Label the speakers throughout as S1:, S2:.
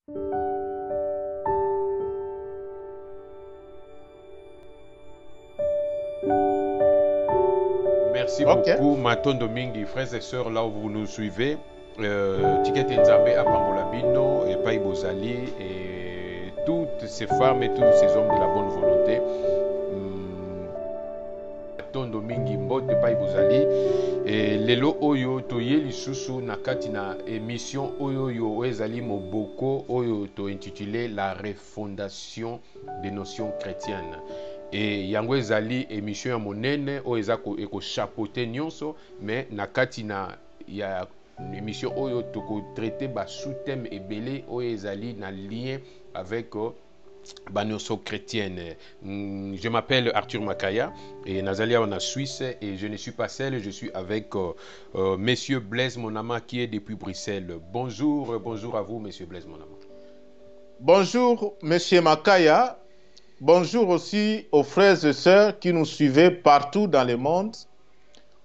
S1: Merci
S2: Ok.
S1: beaucoup, Maton Domingue, frères et sœurs, là où vous nous suivez. Ticket Nzambe à Pambolabino et Paï Bozali et toutes ces femmes et tous ces hommes de la bonne volonté. Maton Domingue Mbote Paï Bozali et lelo oyo toye lisusu nakati na émission oyo yo ezali moboko oyo to intitulé la refondation des notions chrétiennes. Et yango ezali émission ya monene oyo eza eko chapeauter nyonso mais nakati na ya émission oyo toko traiter ba sous-thème ebele oyo ezali na lien avec Banyonso chrétienne. Je m'appelle Arthur Makaya et Nazalia en Suisse et je ne suis pas seul, je suis avec Monsieur Blaise Monama qui est depuis Bruxelles. Bonjour, bonjour à vous Monsieur Blaise Monama.
S2: Bonjour, Monsieur Makaya. Bonjour aussi aux frères et sœurs qui nous suivent partout dans le monde.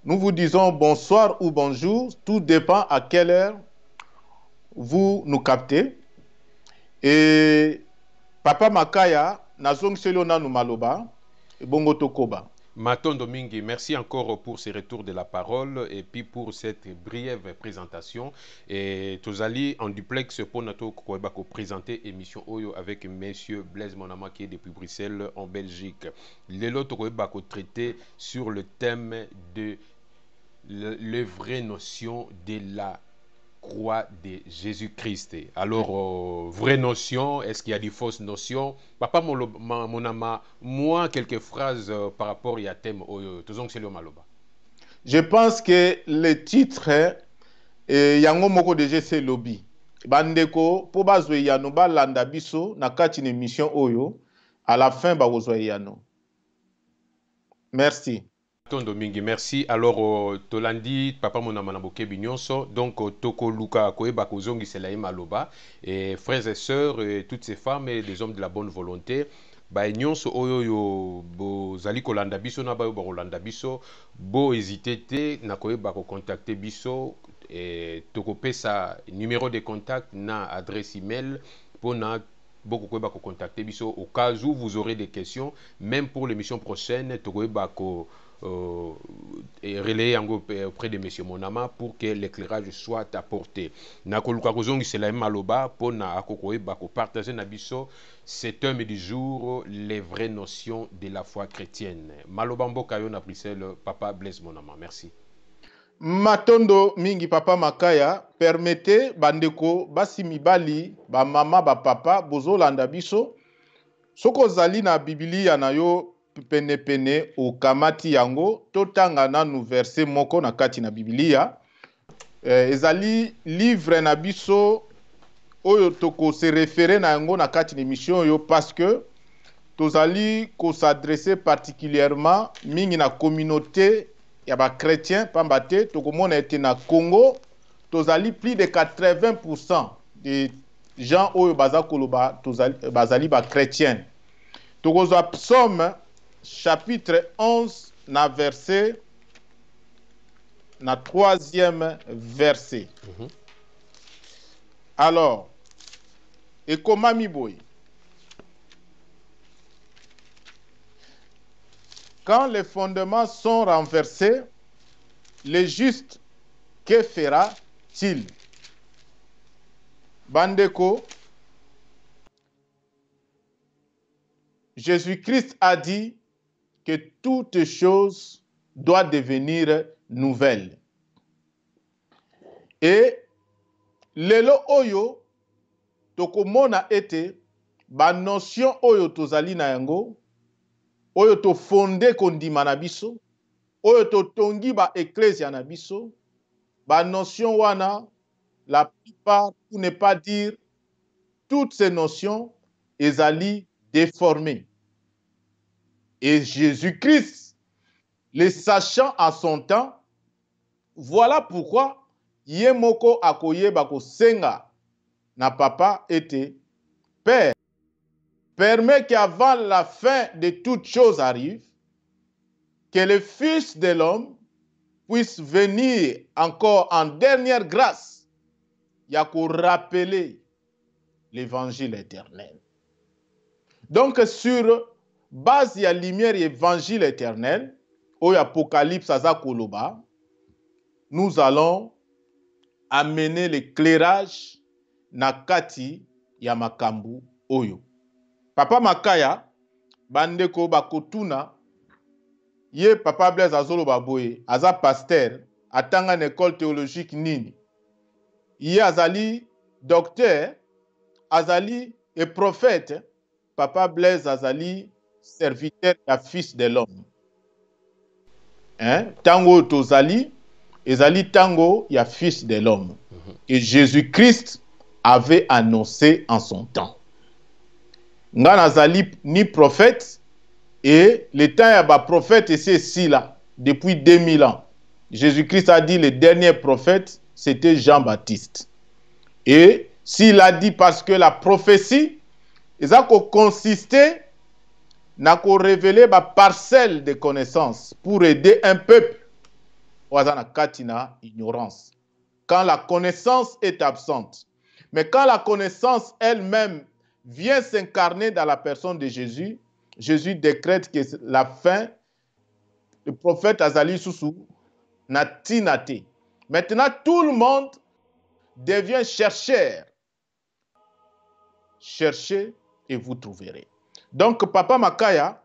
S2: Nous vous disons bonsoir ou bonjour, tout dépend à quelle heure vous nous captez. Et Papa Makaya, nazong selona nu maloba, bongo tokoba.
S1: Maton Domingue, merci encore pour ces retours de la parole et puis pour cette brève présentation. Et Tozali en duplex pour notre présenter émission Oyo avec Monsieur Blaise Monama qui est depuis Bruxelles en Belgique. Lelo Tokoebako traité sur le thème de les vraies notions de la croix de Jésus-Christ. Alors, vraie notion, est-ce qu'il y a des fausses notions? Papa Monama, moi, quelques phrases par rapport à thème.
S2: Je pense que le titre yango moko déjà c'est lobby. Bandeko po bazwe yano ba landa biso na kati na mission oyo à la fin ba kozwa yano. Merci.
S1: Domingue, merci. Alors, Tolandi, Papa Monama Naboke Binyonso, donc Toko Luka Koeba Kozongi Selaï Maloba, et frères et sœurs, et toutes ces femmes et des hommes de la bonne volonté, ba nyonso oyo yo bo zali kolanda biso na ba yo ba kolanda biso bo hésiter te na koyeba ko contacter biso et toko pesa numéro de contact na adresse email pour na beaucoup koyeba ko contacter biso au cas où vous aurez des questions même pour l'émission prochaine toko koyeba ko et relayer auprès de M. Monama pour que l'éclairage soit apporté. Nakoluka kozongi c'est la maloba pour na akokoe bako partager na biso cet homme du jour les vraies notions de la foi chrétienne. Maloba mboka yo na Bruxelles, Papa Blaise Monama. Merci.
S2: Matondo mingi Papa Makaya, permettez bandeko basi mibali ba mama ba papa bozo landa biso soko zali na Biblia na yo pene pene o kamati yango totanga nanu verset moko na kati na Biblia ezali livre na biso oyo toko se référer na yango na kati na émission yo parce que tozali ko s'adresser particulièrement mingi na communauté ya ba chrétien pamba te tokomona ete na Congo tozali plus de 80% des gens oyo baza koloba bazali ba chrétien. Tokozwa Psaume chapitre 11 na verset na 3e verset. Alors, ekomami boye. Quand les fondements sont renversés, le juste, que fera-t-il? Bandeko, Jésus-Christ a dit que toute chose doit devenir nouvelle. Et lelo oyo tokomona ete ba notion oyo tozali na yango oyo to fondé kondima na biso oyo to tongi ba ecclesia na biso ba notion wana la plupart pour ne pas dire toutes ces notions ezali déformées. Et Jésus-Christ, les sachant à son temps, voilà pourquoi Yemoko akoye bako senga na papa était Père. Permet qu'avant la fin de toutes choses arrive, que le Fils de l'homme puisse venir encore en dernière grâce, yako rappeler l'évangile éternel. Donc, sur base de la lumière et l'évangile éternel, au Apocalypse aza koloba, nous allons amener l'éclairage na kati ya makambu oyo. Papa Makaya, bandeko bakotuna, ye Papa Blaise azoloba boye, aza pasteur, atanga na école théologique nini. Ye azali docteur, azali et prophète, Papa Blaise azali serviteur ya fils de l'homme. Hein? Tango tozali, ezali tango ya fils de l'homme. Et Jésus-Christ avait annoncé en son temps. Nga nazali ni prophète, et le temps ya ba prophète c'est ici là, depuis 2000 ans. Jésus-Christ a dit le dernier prophète, c'était Jean-Baptiste. Et s'il a dit parce que la prophétie, ça consistait à révéler ma parcelle de connaissances pour aider un peuple. Ignorance. Quand la connaissance est absente. Mais quand la connaissance elle-même vient s'incarner dans la personne de Jésus, Jésus décrète que la fin, le prophète Azali Soussou, n'a tinate. Maintenant, tout le monde devient chercheur. Cherchez et vous trouverez. Donc, Papa Makaya,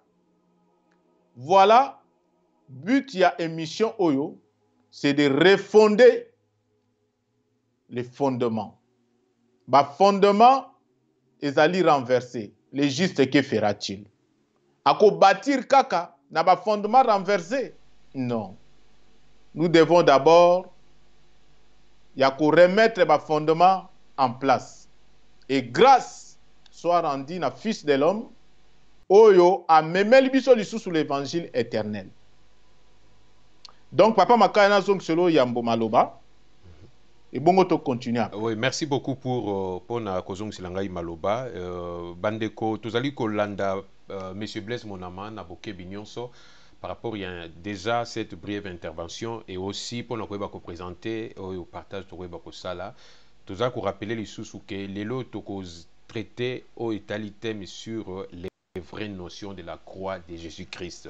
S2: voilà, but y a émission Oyo, c'est de refonder les fondements. Bah, fondement, ils allaient renverser. Les justes, que fera-t-il? Ako bâtir kaka, n'a pas fondement renversé? Non. Nous devons d'abord, y a qu'au remettre les fondements en place. Et grâce soit rendue à Fils de l'homme, Oyo a memé le sous l'évangile éternel. Donc, Papa Makaya Zong Selo Yambo Maloba. Et bon, on continue.
S1: Oui, merci beaucoup pour na kozong silangai Maloba. Bandeko, tozali kolanda Monsieur Blaise Monama na boke binyonso par rapport à déjà cette brève intervention et aussi pour nous présenter au partage de ko sala. Tozali ko rappeler les sous que lelo toko traité au égalité sur les vraies notions de la croix de Jésus-Christ.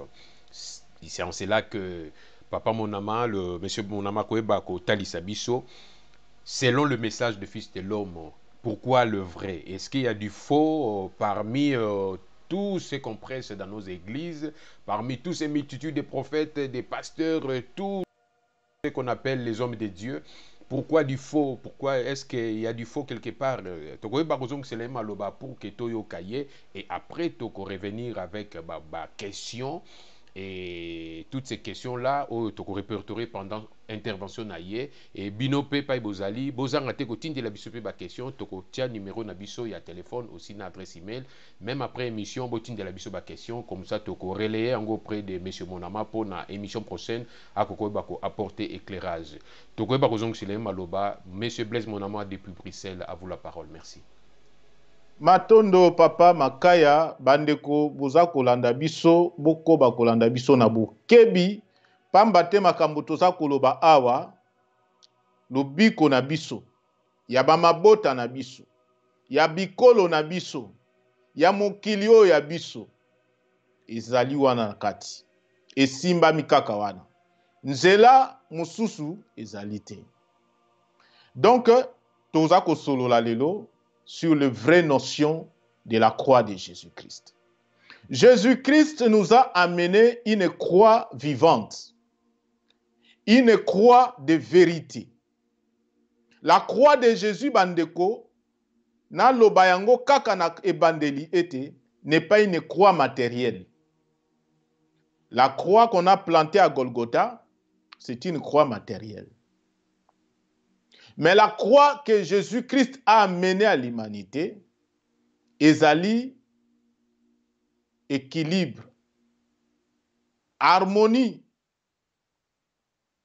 S1: C'est en cela que Papa Monama, le Monsieur Monama Koeba ko talisabiso, selon le message de Fils de l'homme, pourquoi le vrai? Est-ce qu'il y a du faux parmi tous ceux qu'on presse dans nos églises, parmi tous ces multitudes de prophètes, des pasteurs, tous ceux qu'on appelle les hommes de Dieu? Pourquoi du faux? Pourquoi est-ce qu'il y a du faux quelque part? Pour que tu aies et après tu revenir avec ma question. Et toutes ces questions-là, tu as répertorié pendant l'intervention naïe. Et binope pa bozali, bozanga te ko tindi la biso pe ba question, to ko tia numéro na biso ya téléphone aussi na adresse email. Même après émission, bo tindi la biso ba question, comme ça to ko relayer en auprès de monsieur Monama pour na émission prochaine à ko ba ko apporter éclairage. To ko ba ko zong sile maloba, monsieur Blaise Monama depuis Bruxelles, à vous la parole. Merci.
S2: Matondo Papa Makaya bandeko boza kolanda biso boko ba kolanda biso na bokebi pamba te makambo toza koloba awa lobiko na biso ya ba mabota na biso ya bikolo na biso ya mokili oyo ya biso ezali wana na kati esimba mikaka wana nzela mususu ezali te. Donc toza kosolola lelo sur la vraie notion de la croix de Jésus-Christ. Jésus-Christ nous a amené une croix vivante, une croix de vérité. La croix de Jésus bandeko na lobayango kaka na ebandeli ete n'est pas une croix matérielle. La croix qu'on a plantée à Golgotha, c'est une croix matérielle. Mais la croix que Jésus-Christ a amenée à l'humanité, ezali équilibre, harmonie.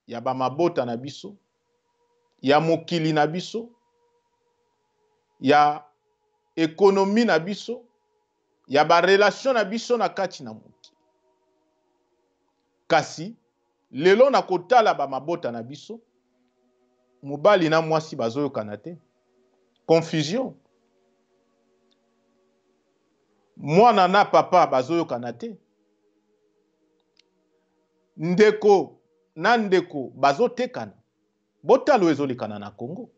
S2: Ya ba mabota na biso, ya mokili na biso, ya économie na biso, ya ba relation na biso na kati na moki. Kasi lelo na kotala ba mabota na biso, mobali na mwasi bazoyokana te. Confusion. mwana na papa bazoyokana te. Ndeko na ndeko bazotekana. Botalo ezolekana na Congo.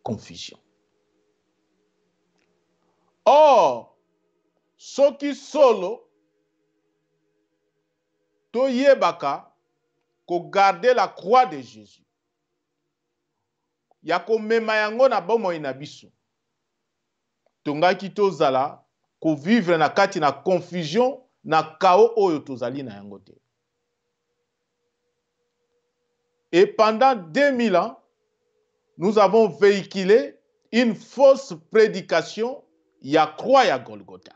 S2: Confusion. Or, soki solo toyebaka ko garder la croix de Jésus. Ya ko mema yango na bomoi na biso. Tongaki tozala ko vivre na kati na confusion na chaos oyo tozali na yango te. Et pendant 2000 ans, nous avons véhiculé une fausse prédication ya croix ya Golgotha.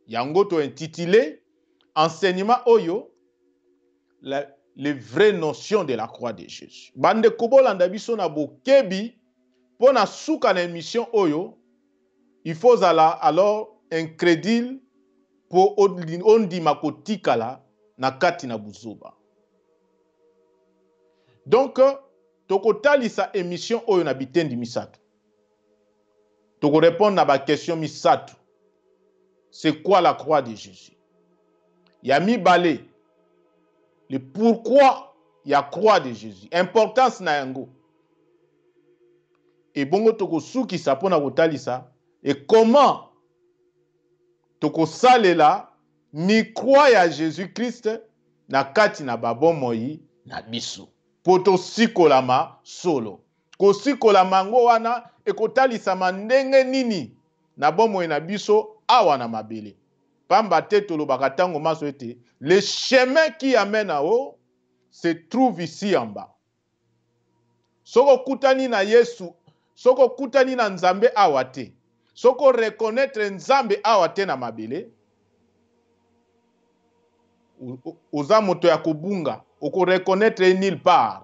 S2: Yango to intitulé enseignement oyo les vraies notions de la croix de Jésus. Bande kobolanda biso na bokebi pona suka na émission oyo, il faut alors incrédule po ondima kotikala na kati na buzuba. Donc, tokotalisa émission oyo na bitendi misato. Toko répondre na ba question misato. C'est quoi la croix de Jésus? Ya mibale. Le pourquoi ya croix de Jésus. Importance na yango. Et bongo toko suki sa pona kotalisa. Et comment toko salela ni croix ya Jésus-Christ na kati na babomoi na biso. Poto sikolama solo. Ko sikolama ngo wana ekotalisama ndenge nini na bomoi na biso awa na mabele. Pamba te tolobaka tango maso ete le chemin qui amène à haut se trouve ici en bas. Soko kutani na Yesu, soko kutani na Nzambe awa te. Soko reconnaître Nzambe awa te na mabele. Oza moto ya kobunga, oko reconnaître nulle part.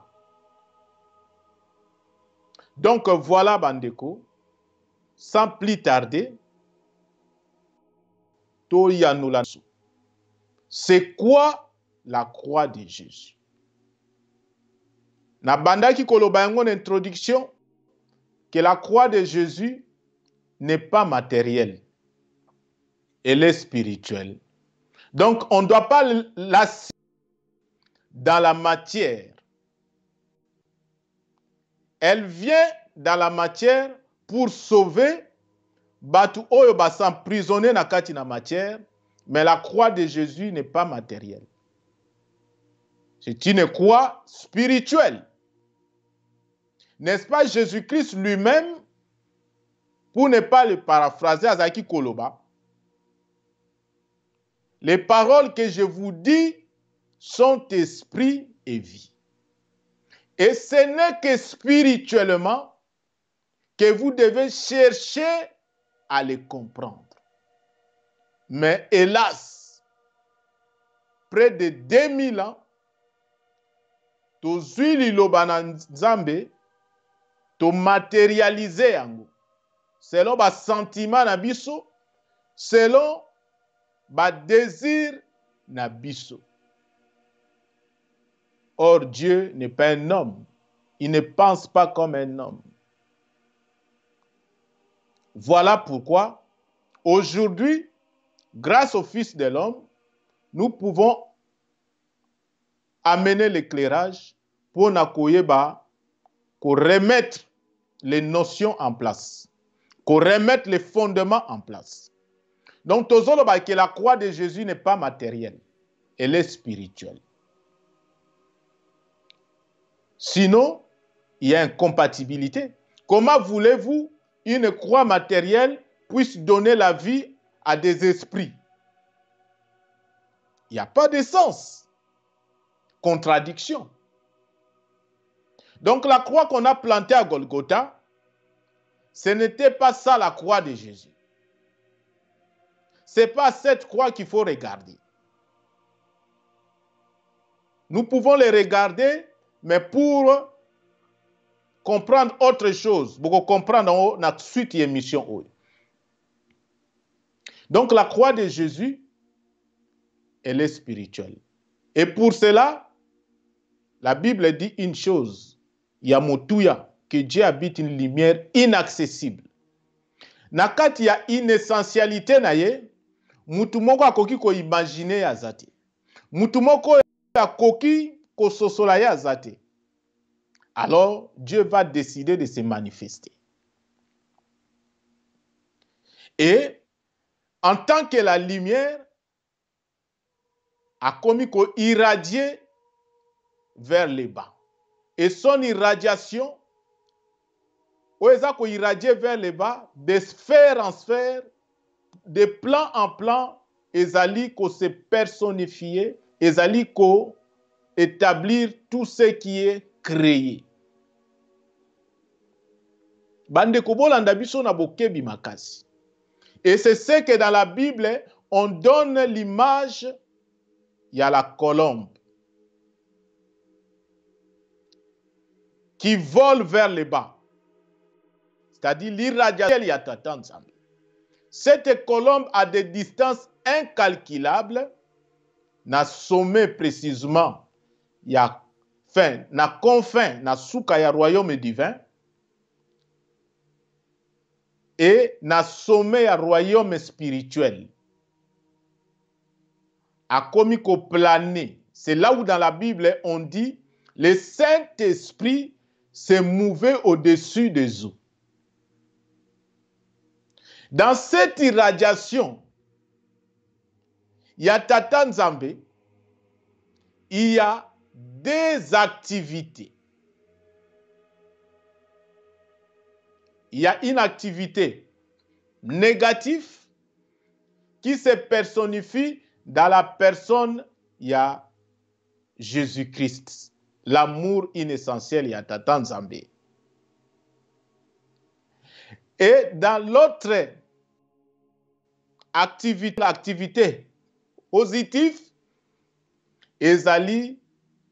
S2: Donc voilà bandeko, sans plus tarder, c'est quoi la croix de Jésus? Na bandaki koloba yango introduction que la croix de Jésus n'est pas matérielle, elle est spirituelle. Donc on ne doit pas la dans la matière. Elle vient dans la matière pour sauver batu oyo ba s'emprisonner na kati na matière, mais la croix de Jésus n'est pas matérielle. C'est une croix spirituelle. N'est-ce pas Jésus-Christ lui-même, pour ne pas le paraphraser à Zaki Koloba, les paroles que je vous dis sont esprit et vie. Et ce n'est que spirituellement que vous devez chercher à les comprendre. Mais hélas, près de 2000 ans, tozwi liloba na Nzambe, to matérialiser yango. Selon ba sentiment na biso, selon ba désir na biso. Or, Dieu n'est pas un homme. Il ne pense pas comme un homme. Voilà pourquoi, aujourd'hui, grâce au Fils de l'homme, nous pouvons amener l'éclairage pour remettre les notions en place, pour remettre les fondements en place. Donc, que la croix de Jésus n'est pas matérielle, elle est spirituelle. Sinon, il y a incompatibilité. Comment voulez-vous une croix matérielle puisse donner la vie à des esprits? Il n'y a pas de sens. Contradiction. Donc la croix qu'on a plantée à Golgotha, ce n'était pas ça la croix de Jésus. Ce n'est pas cette croix qu'il faut regarder. Nous pouvons les regarder, mais pour comprendre autre chose, pour comprendre notre suite émission. Donc la croix de Jésus, elle est spirituelle. Et pour cela, la Bible dit une chose, Yamotuya, que Dieu habite une lumière inaccessible. na kati ya inessentialité na ye, mutu moko akoki ko imaginer azate. Mutu moko akoki ko sosola ye azate. Alors Dieu va décider de se manifester. Et en tant que la lumière a commis ko irradier vers le bas. Et son irradiation, ko irradier vers le bas, de sphère en sphère, de plan en plan, ezali ko se personnifier, ezali ko établir tout ce qui est créé. Bande ko bolanda biso na bokebi makasi. Et c'est ce que dans la Bible, on donne l'image, il y a la colombe qui vole vers le bas. C'est-à-dire l'irradiation, il y a Tata Nzambe. Cette colombe a des distances incalculables, na sommet précisément, il y a fin, na confin, na souka ya royaume divin, et na sommet ya royaume spirituel. A commis qu'au plané. C'est là où dans la Bible on dit le Saint-Esprit se mouvait au-dessus des eaux. Dans cette irradiation, il y a Tata Nzambe, il y a des activités. Il y a une activité négative qui se personnifie dans la personne, il y a Jésus-Christ. L'amour inessentiel, il y a Tata Nzambe. Et dans l'autre activité positive, ezali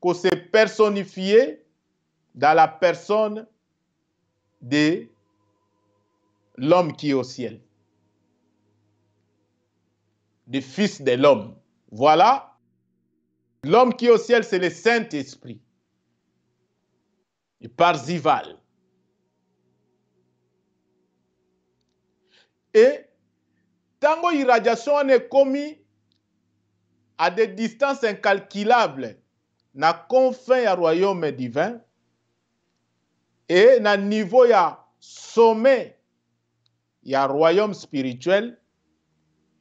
S2: ko se personnifier dans la personne de l'homme qui est au ciel. Du Fils de l'homme. Voilà. L'homme qui est au ciel, c'est le Saint-Esprit. Le Parzival. Et tango irradiation est commis à des distances incalculables na confin ya royaume divin et na niveau ya sommet ya royaume spirituel.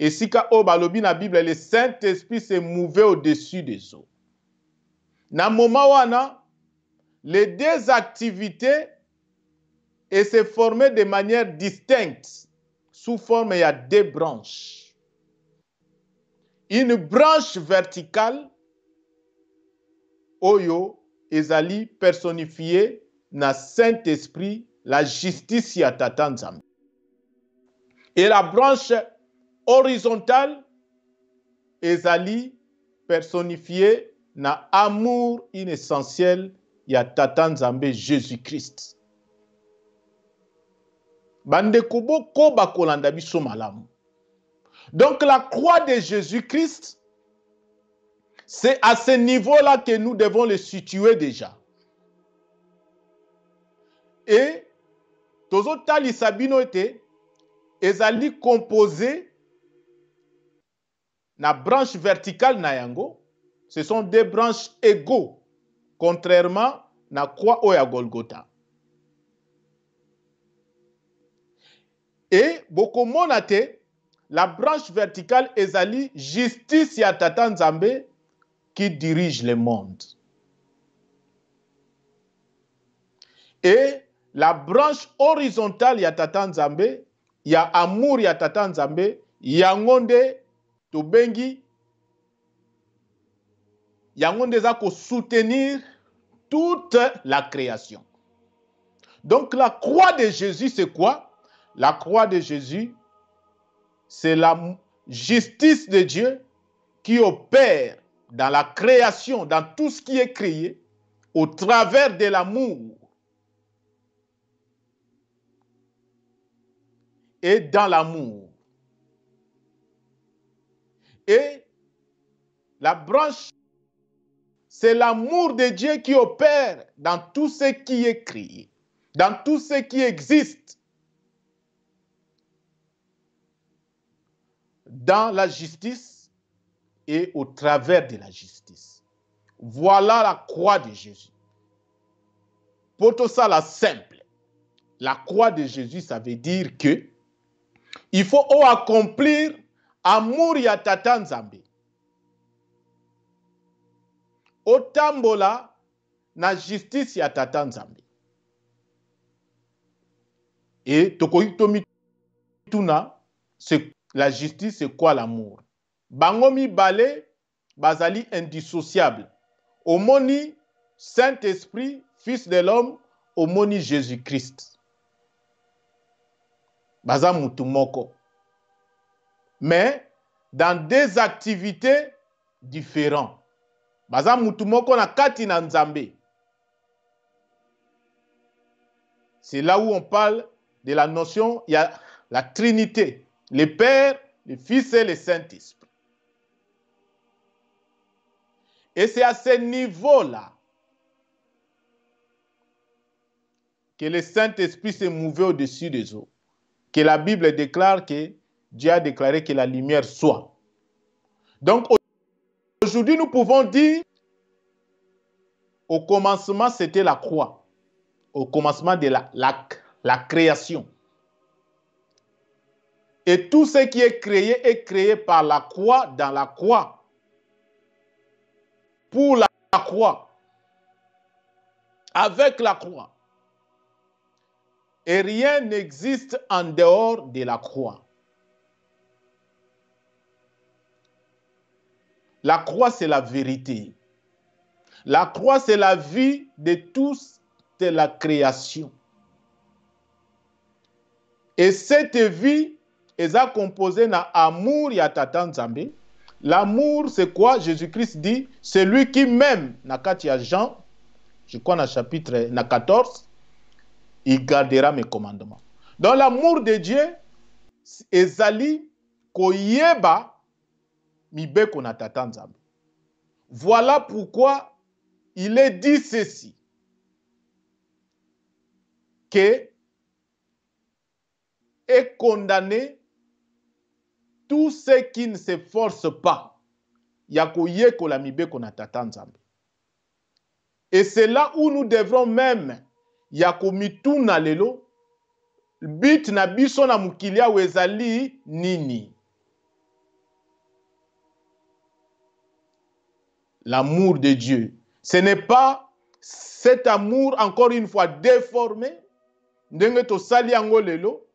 S2: Et si ka o balobi na Bible, le Saint-Esprit se mouvait au-dessus des eaux. Na moment wana, les deux activités et se formaient de manière distincte sous forme il y a deux branches. Une branche verticale, oyo ezali personnifiée na Saint-Esprit, la justice ya Tata Nzambe. Et la branche horizontale, ezali personnifiée na amour inessentiel ya Tata Nzambe Jésus-Christ. Bande kubo koba kolanda biso malamu. Donc la croix de Jésus-Christ, c'est à ce niveau-là que nous devons le situer déjà. Et tozo tali sabino ete ezali composé na branche verticale na yango, ce sont deux branches égaux, contrairement na croix oya Golgotha. Et bokomona te, la branche verticale ezali justice ya Tata Nzambe qui dirige le monde. Et la branche horizontale ya Tata Nzambe, ya amour ya Tata Nzambe, yangonde tobengi, yangonde za ko soutenir toute la création. Donc la croix de Jésus, c'est quoi? La croix de Jésus, c'est la justice de Dieu qui opère dans la création, dans tout ce qui est créé, au travers de l'amour et dans l'amour. Et la branche, c'est l'amour de Dieu qui opère dans tout ce qui est créé, dans tout ce qui existe. dans la justice et au travers de la justice. Voilà la croix de Jésus. Pour tout ça, la simple. La croix de Jésus, ça veut dire que il faut accomplir amour ya tata nzambe. Otambola na justice ya tata nzambe. Et tokoitomi tuna, la justice, c'est quoi l'amour? Bangomi bale, bazali indissociable. Omoni Saint-Esprit, Fils de l'homme, omoni Jésus-Christ. Baza mutumoko. Mais dans des activités différentes. Baza mutumoko na kati na nzambe. C'est là où on parle de la notion, il y a la Trinité, le Père, le Fils et le Saint-Esprit. Et c'est à ce niveau-là que le Saint-Esprit s'est mouvé au-dessus des eaux. Que la Bible déclare que Dieu a déclaré que la lumière soit. Donc aujourd'hui, nous pouvons dire, au commencement, c'était la croix. Au commencement de la création. Et tout ce qui est créé par la croix, dans la croix. Pour la croix. Avec la croix. Et rien n'existe en dehors de la croix. La croix, c'est la vérité. La croix, c'est la vie de tous de la création. Et cette vie est composée d'amour ya tata nzambe. L'amour, c'est quoi? Jésus-Christ dit, celui qui m'aime, nakati ya Jean, je crois dans chapitre 14, il gardera mes commandements. Donc l'amour de Dieu, ezali koyeba mibeko na tata nzambe. Voilà pourquoi il est dit ceci, que est condamné tous ceux qui ne s'efforcent pas. Yakoyekola mibeko na tata nzambe. Et c'est là où nous devrons même yakomituna lelo bit na biso na mukilia wezali nini. L'amour de Dieu. Ce n'est pas cet amour, encore une fois, déformé. Ndenge to sali yango lelo.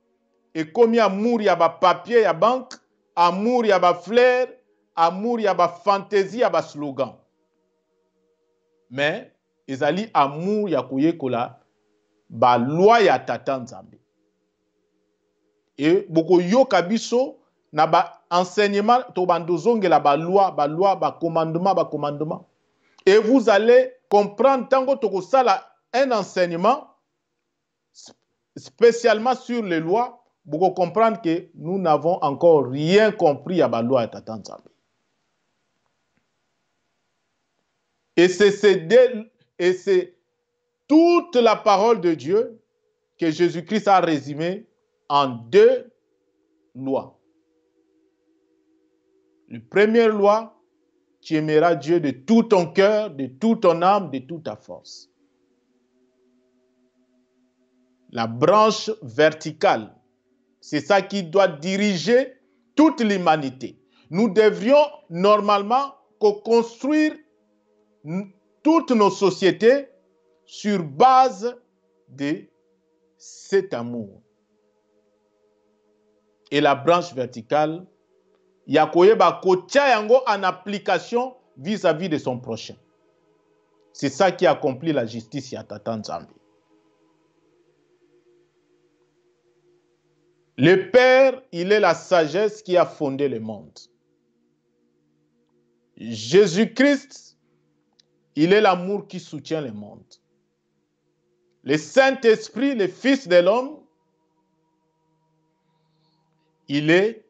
S2: Et comme amour ya ba papier ya banque, amour ya ba fleur, amour ya ba fantaisie ya ba slogan. Mais ezali amour ya koyekola ba loi ya tata nzambe. Et boko yoka biso na ba enseignement to bandozongela ba loi, ba commandement. Et vous allez comprendre tango toko sala un enseignement spécialement sur les lois. Vous comprendre que nous n'avons encore rien compris à la loi de Tata Nzambe. Et c'est toute la parole de Dieu que Jésus-Christ a résumée en 2 lois. La première loi, tu aimeras Dieu de tout ton cœur, de toute ton âme, de toute ta force. La branche verticale, c'est ça qui doit diriger toute l'humanité. Nous devrions normalement construire toutes nos sociétés sur base de cet amour. Et la branche verticale, yakoyeba kotia yango en application vis-à-vis de son prochain. C'est ça qui accomplit la justice ya tata nzambe. Le Père, il est la sagesse qui a fondé le monde. Jésus-Christ, il est l'amour qui soutient le monde. Le Saint-Esprit, le Fils de l'homme, il est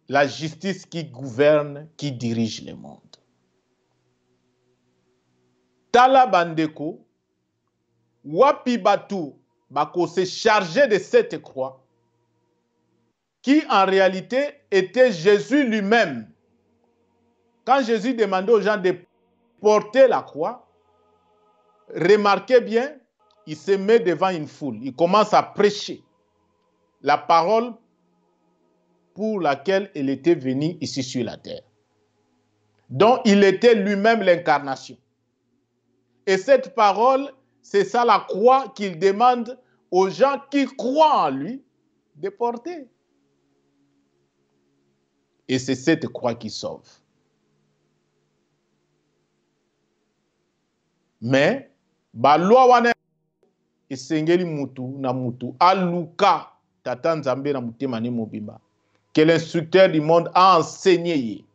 S2: la justice qui gouverne, qui dirige le monde. Tala bandeko, wapi batu bako se charger de cette croix. qui en réalité était Jésus lui-même. Quand Jésus demandait aux gens de porter la croix, remarquez bien, il se met devant une foule, il commence à prêcher la parole pour laquelle il était venu ici sur la terre. Donc il était lui-même l'incarnation. Et cette parole, c'est ça la croix qu'il demande aux gens qui croient en lui de porter. Et c'est cette croix qui sauve. Mais, balwa wana esengeli mutu na mutu aluka tata nzambe na mutema ne mobimba. Que l'instructeur du monde a enseigné ye.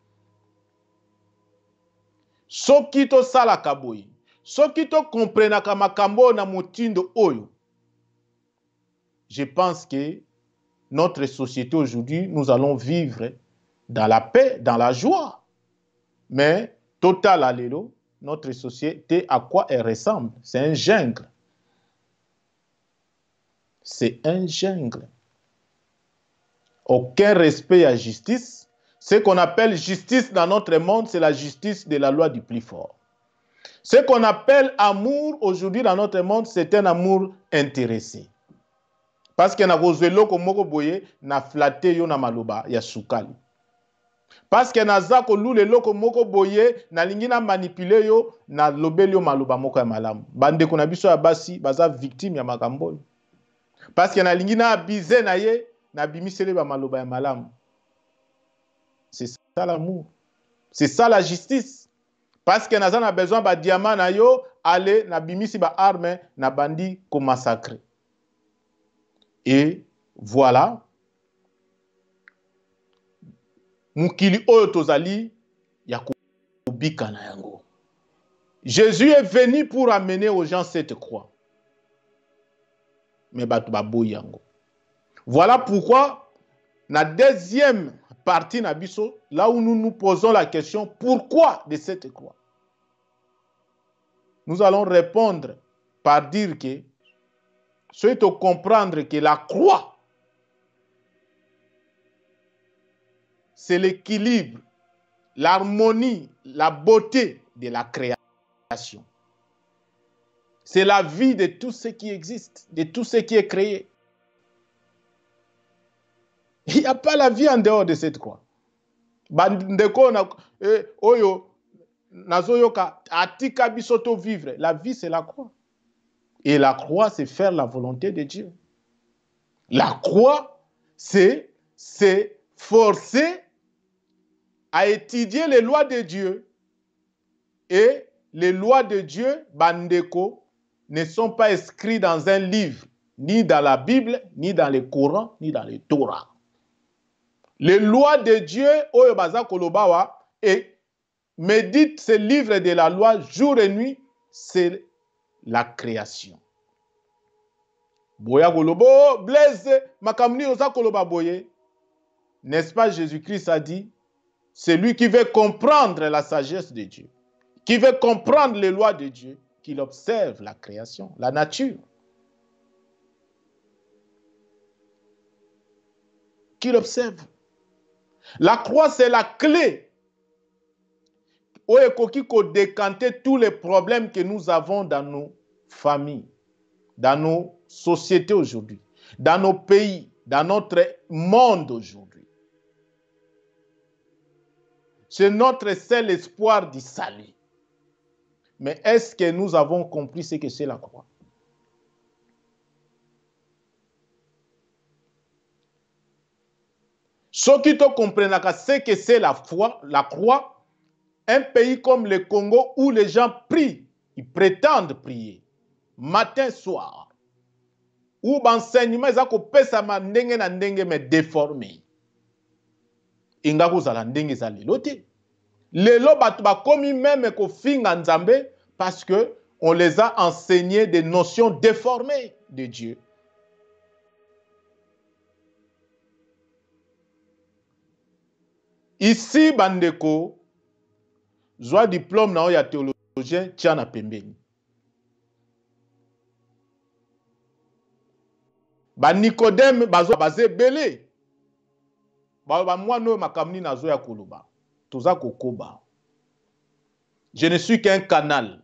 S2: Soki to sala kaboyi, soki to komprenaka makambo na motindo oyo. Je pense que notre société aujourd'hui, nous allons vivre dans la paix, dans la joie. Mais, total allélo, notre société, à quoi elle ressemble? C'est un jungle. C'est un jungle. Aucun respect à la justice. Ce qu'on appelle justice dans notre monde, c'est la justice de la loi du plus fort. Ce qu'on appelle amour aujourd'hui dans notre monde, c'est un amour intéressé. Parce que na kozwelo ko moko boye na flatte yo na maloba ya sukali. Parce que na za ko lule loko moko boye na lingi na manipule yo na lobeli yo maloba moko ya malamu. Bande ko na biso ya basi baza victime ya makambo. Parce que na lingi na abize na ye na bimisele ba maloba ya malamu. C'est ça l'amour. C'est ça la justice. Parce que na za na besoin ba diamant na yo ale na bimisi ba arme na bandi ko massacrer. Et voilà, mukili oyo tozali ya kubika na yango. Jésus est venu pour amener aux gens cette croix. Mais batu baboyi yango. Voilà pourquoi, la deuxième partie na biso, là où nous nous posons la question, pourquoi de cette croix? Nous allons répondre par dire que c'est de comprendre que la croix, c'est l'équilibre, l'harmonie, la beauté de la création. C'est la vie de tout ce qui existe, de tout ce qui est créé. Il n'y a pas la vie en dehors de cette croix. Bandeko na oyo nazoyoka atika bisoto vivre. La vie c'est la croix. Et la croix, c'est faire la volonté de Dieu. La croix, c'est forcer à étudier les lois de Dieu. Et les lois de Dieu, bandeko, ne sont pas inscrites dans un livre, ni dans la Bible, ni dans le Coran, ni dans le Torah. Les lois de Dieu, oyo baza kolobawa, et médite ce livre de la loi jour et nuit, c'est la création. Boya kolobo, blaise, makamni osa koloba boye. N'est-ce pas, Jésus-Christ a dit, c'est lui qui veut comprendre la sagesse de Dieu, qui veut comprendre les lois de Dieu, qu'il observe la création, la nature. Qu'il observe. La croix, c'est la clé où il faut décanter tous les problèmes que nous avons dans nos familles, dans nos sociétés aujourd'hui, dans nos pays, dans notre monde aujourd'hui. C'est notre seul espoir du salut. Mais est-ce que nous avons compris ce que c'est la croix? Ceux qui comprennent ce que c'est la croix, un pays comme le Congo où les gens prient, ils prétendent prier, matin, soir, où l'enseignement est ndenge na ndenge mais déformé. Inga kozala ndenge za lelo te. Lelo batu bakomi même ko finga nzambe parce que on les a enseigné des notions déformées de Dieu. Ici, bandeko, zwa diplôme na ya théologien tia na pembeni. Ba Nicodème bazo bazé belé. ba moi no makamni nazo ya koloba toza kokoba. Je ne suis qu'un canal.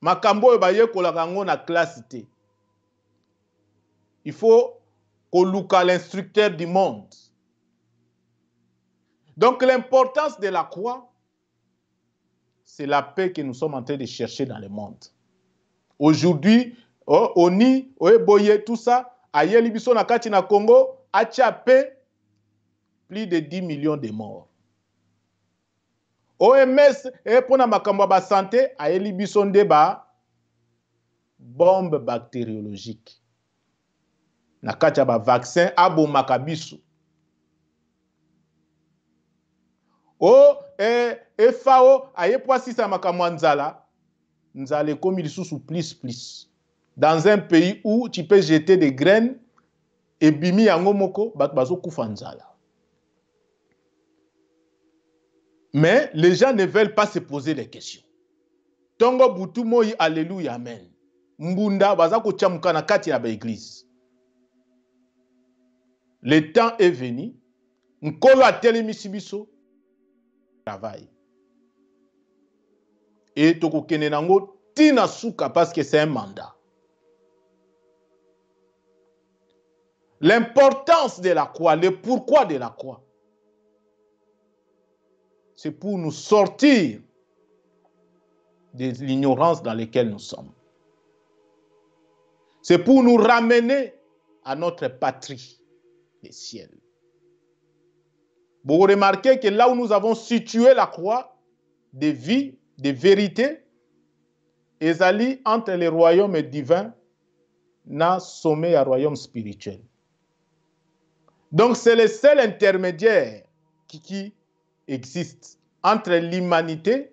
S2: Makambo oyo bayekolaka yango na classe te. Il faut koluka l'instructeur du monde. Donc l'importance de la croix, c'est la paix que nous sommes en train de chercher dans le monde. Aujourd'hui, Oni, Boye, tout ça, Ayeli Biso na kati na Congo, a paix, plus de 10 millions de morts. OMS, pour na makambo ba santé, Ayeli Biso ndeba bombe bactériologique. Na kati ba vaccin abo makabisu. FAO aye poisisa makambo nzala, nzala comme il sous plus. Dans un pays où tu peux jeter des graines et bimi yango moko bazo kufa nzala. Mais les gens ne veulent pas se poser des questions. Tongo butu moi alléluia amen. Mbunda baza ko chamuka na kati ya ba église. Le temps est venu. Nkolo atelemisi biso travail. Et toko kene nango tina suka parce que c'est un mandat. L'importance de la croix, le pourquoi de la croix, c'est pour nous sortir de l'ignorance dans laquelle nous sommes. C'est pour nous ramener à notre patrie, les ciels. Vous remarquez que là où nous avons situé la croix de vie, de vérité, ezali entre les royaumes divins, na sommet à royaume spirituel. Donc c'est le seul intermédiaire qui existe entre l'humanité,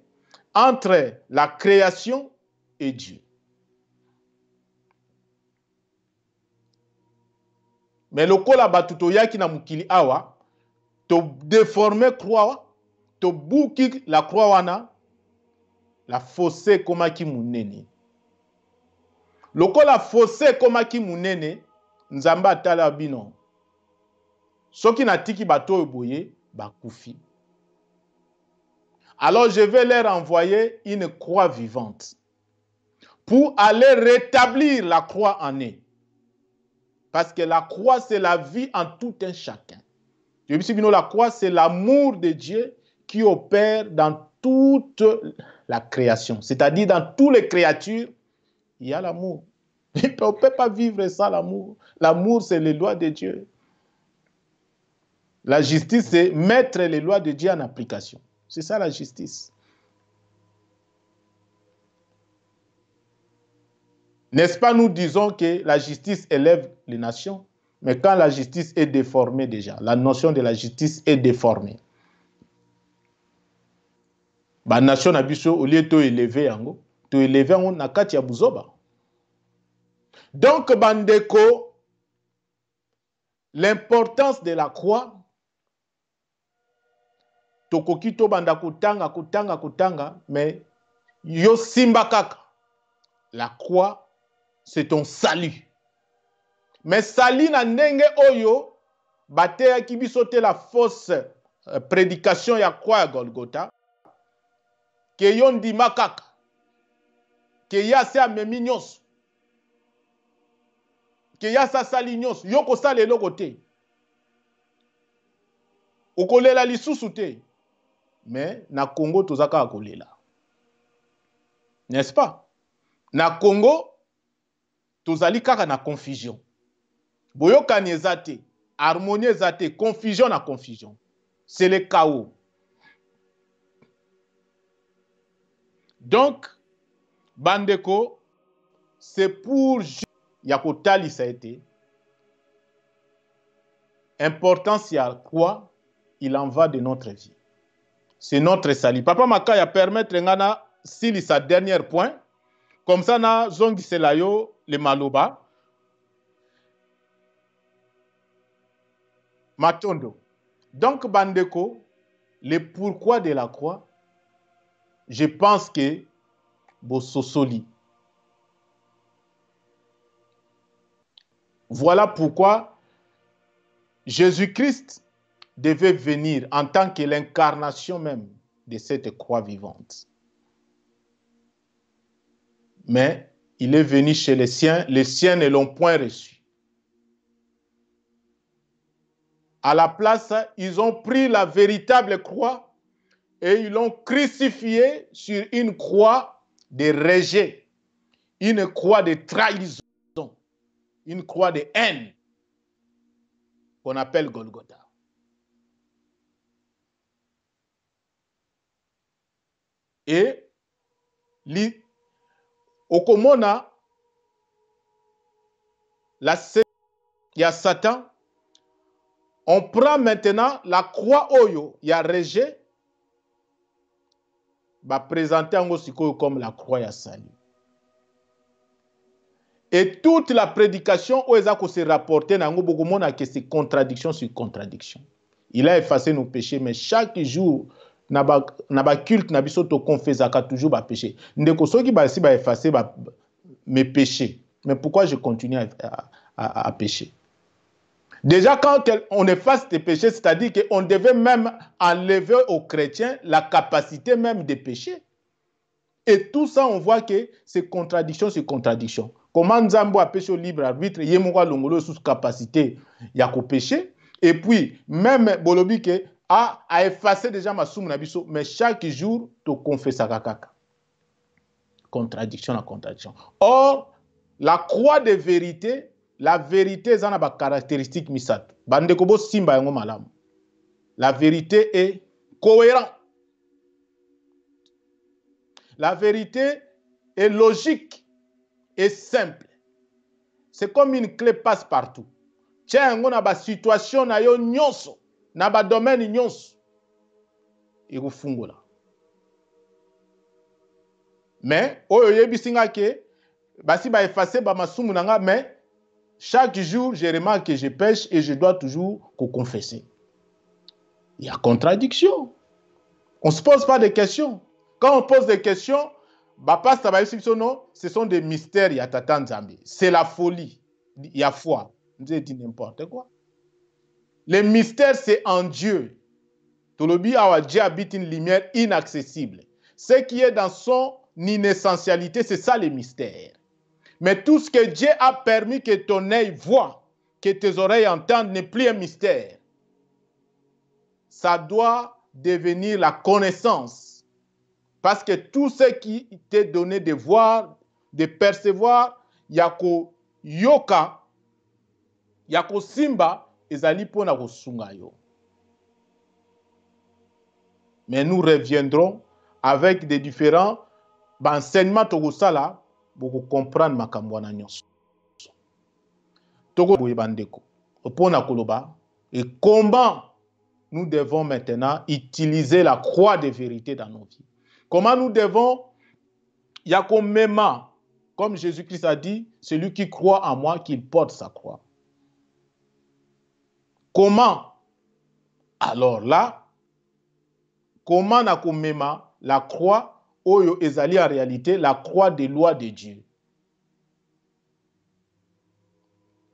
S2: entre la création et Dieu. Mais le kola batutoya ki na mukili awa, to déformer croix, to bouki la croix wana, la fossé komaki munene. Le kola fossé komaki munene, nzamba tala bino. Soki na tiki bato boye, bakufi. Alors je vais leur envoyer une croix vivante pour aller rétablir la croix en eux. Parce que la croix, c'est la vie en tout un chacun. La croix, c'est l'amour de Dieu qui opère dans toute la création. C'est-à-dire dans toutes les créatures, il y a l'amour. On ne peut pas vivre sans l'amour. L'amour, c'est les lois de Dieu. La justice, c'est mettre les lois de Dieu en application. C'est ça la justice. N'est-ce pas, nous disons que la justice élève les nations, mais quand la justice est déformée déjà, la notion de la justice est déformée. La nation na biso au lieu de élever yango, to élever yango na kati ya buzoba. Donc bandeko, l'importance de la croix, tokoki to banda kutanga, mais yo simba kaka. La croix, c'est ton salut. Mais sali na ndenge oyo, bateya kibiso te la fausse prédication ya croix ya Golgotha, ke yo ndima kaka, ke ya se amemi nyonso, ke ya sa sali nyonso, yo kosala eloko te. Okolela lisusu te. Mais na Congo tozaka kolela. N'est-ce pas? Na Congo tozali kaka na confusion. Boyokani ezate, harmonie ezate, confusion na confusion. C'est le chaos. Donc, bandeko, c'est pour yakotali ça a été. Importance ya quoi il en va de notre vie. C'est notre salut. Papa Makaya permettre ngana sili sa dernier point. Comme ça na zongi selayo le maloba. Matondo. Donc bandeko, le pourquoi de la croix, je pense que Bososoli. Voilà pourquoi Jésus-Christ devait venir en tant que l'incarnation même de cette croix vivante. Mais il est venu chez les siens ne l'ont point reçu. À la place, ils ont pris la véritable croix et ils l'ont crucifié sur une croix de rejet, une croix de trahison, une croix de haine qu'on appelle Golgotha. Et okomona la scène, il y a Satan. On prend maintenant la croix oyo, il y a rejet, va présenter en sikoyo comme la croix ya salut. Et toute la prédication où ils se rapporter nango bokomona que c'est contradiction sur contradiction. Il a effacé nos péchés, mais chaque jour na ba culte na biso to confessaka toujours ba péché. Ndeko soki ba si ba effacer mes péchés. Mais pourquoi je continue à pécher? Déjà, quand on efface tes péchés, c'est-à-dire qu'on devait même enlever aux chrétiens la capacité même de pécher. Et tout ça, on voit que c'est contradiction sur contradiction. Comment Nzambo a péché au libre arbitre, Yemoura Longolo sous capacité, il y a qu'au péché. Et puis, même Bolobike a effacé déjà ma soum nabiso, mais chaque jour, tu confesses à kakaka. Contradiction à contradiction. Or, la croix de vérité, la vérité, ça a des caractéristiques misat. Bande kobo simba yango malam. La vérité est cohérente. La vérité est logique et simple. C'est comme une clé passe-partout. Tiens, on a une situation na yo nyonso, na ba domaine nyonso. Et vous fungola. Mais oyo yebisinga ke basi ba effacer ba masumu nanga, mais chaque jour je remarque que je pêche et je dois toujours confesser. Il y a contradiction. On ne se pose pas de questions. Quand on pose des questions, ce sont des mystères, il y a Tata Nzambe. C'est la folie. Il y a foi. Vous dit n'importe quoi. Les mystères, c'est en Dieu. Tolobi Awa, Dieu habite une lumière inaccessible. Ce qui est dans son inessentialité, c'est ça les mystères. Mais tout ce que Dieu a permis que ton œil voit, que tes oreilles entendent, n'est plus un mystère. Ça doit devenir la connaissance. Parce que tout ce qui t'est donné de voir, de percevoir, yako yoka, yako simba, ezali pona ko sunga yo. Mais nous reviendrons avec des différents enseignements tokosala pour comprendre makambo na nyonso. Toko boyebandeko, opona koloba, et comment nous devons maintenant utiliser la croix de vérité dans nos vies. Comment nous devons, Yakomema, comme Jésus-Christ a dit, celui qui croit en moi, qu'il porte sa croix. Comment? Alors là, comment Nakomema, la croix, Oyo Ezali en réalité, la croix des lois de Dieu.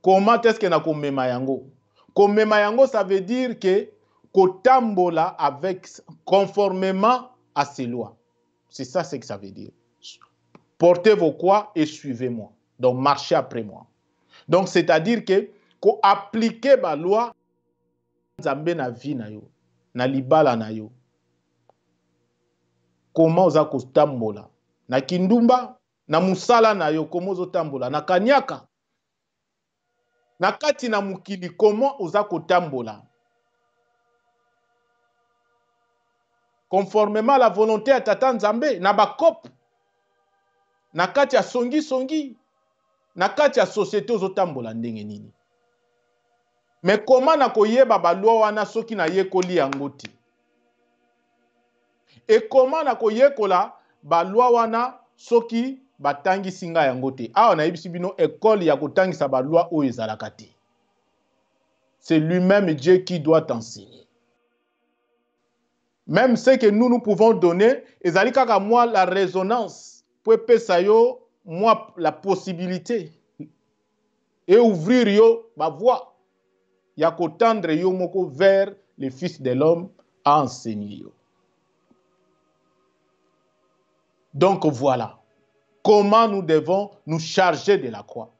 S2: Comment est-ce que Nakomema Yango? Komema Yango, ça veut dire que Kotambola avec, conformément à ses lois. C'est ça ce que ça veut dire. Portez vos croix et suivez-moi. Donc, marchez après moi. Donc, c'est-à-dire que, qu'on applique la loi, Nzambe na vie na yo, na libala na yo. Comment oza kotambola? Na kindumba, na musala na yo, comment oza tambola? Na kanyaka. Na kati na mukili, comment oza kotambola? Conformément à la volonté à Tata Nzambe, na bakop, na kati ya songi, na kati ya société ozotambola ndenge nini. Mais comment na koyeba ba loi wana soki na yekoli yango te? Et comment na koyekola ba loi wana soki batangi singa yango te? Awa na yebisi bino école ya kotangisa ba loi oyo ezalaka te. C'est lui-même Dieu qui doit t'enseigner. Même ce que nous pouvons donner, ezali kaka moi la résonance, pour pesayo moi la possibilité. et ouvrir yo ma voie. Il y a qu'au tendre yo moko vers le Fils de l'homme à enseigner yo. Donc voilà comment nous devons nous charger de la croix.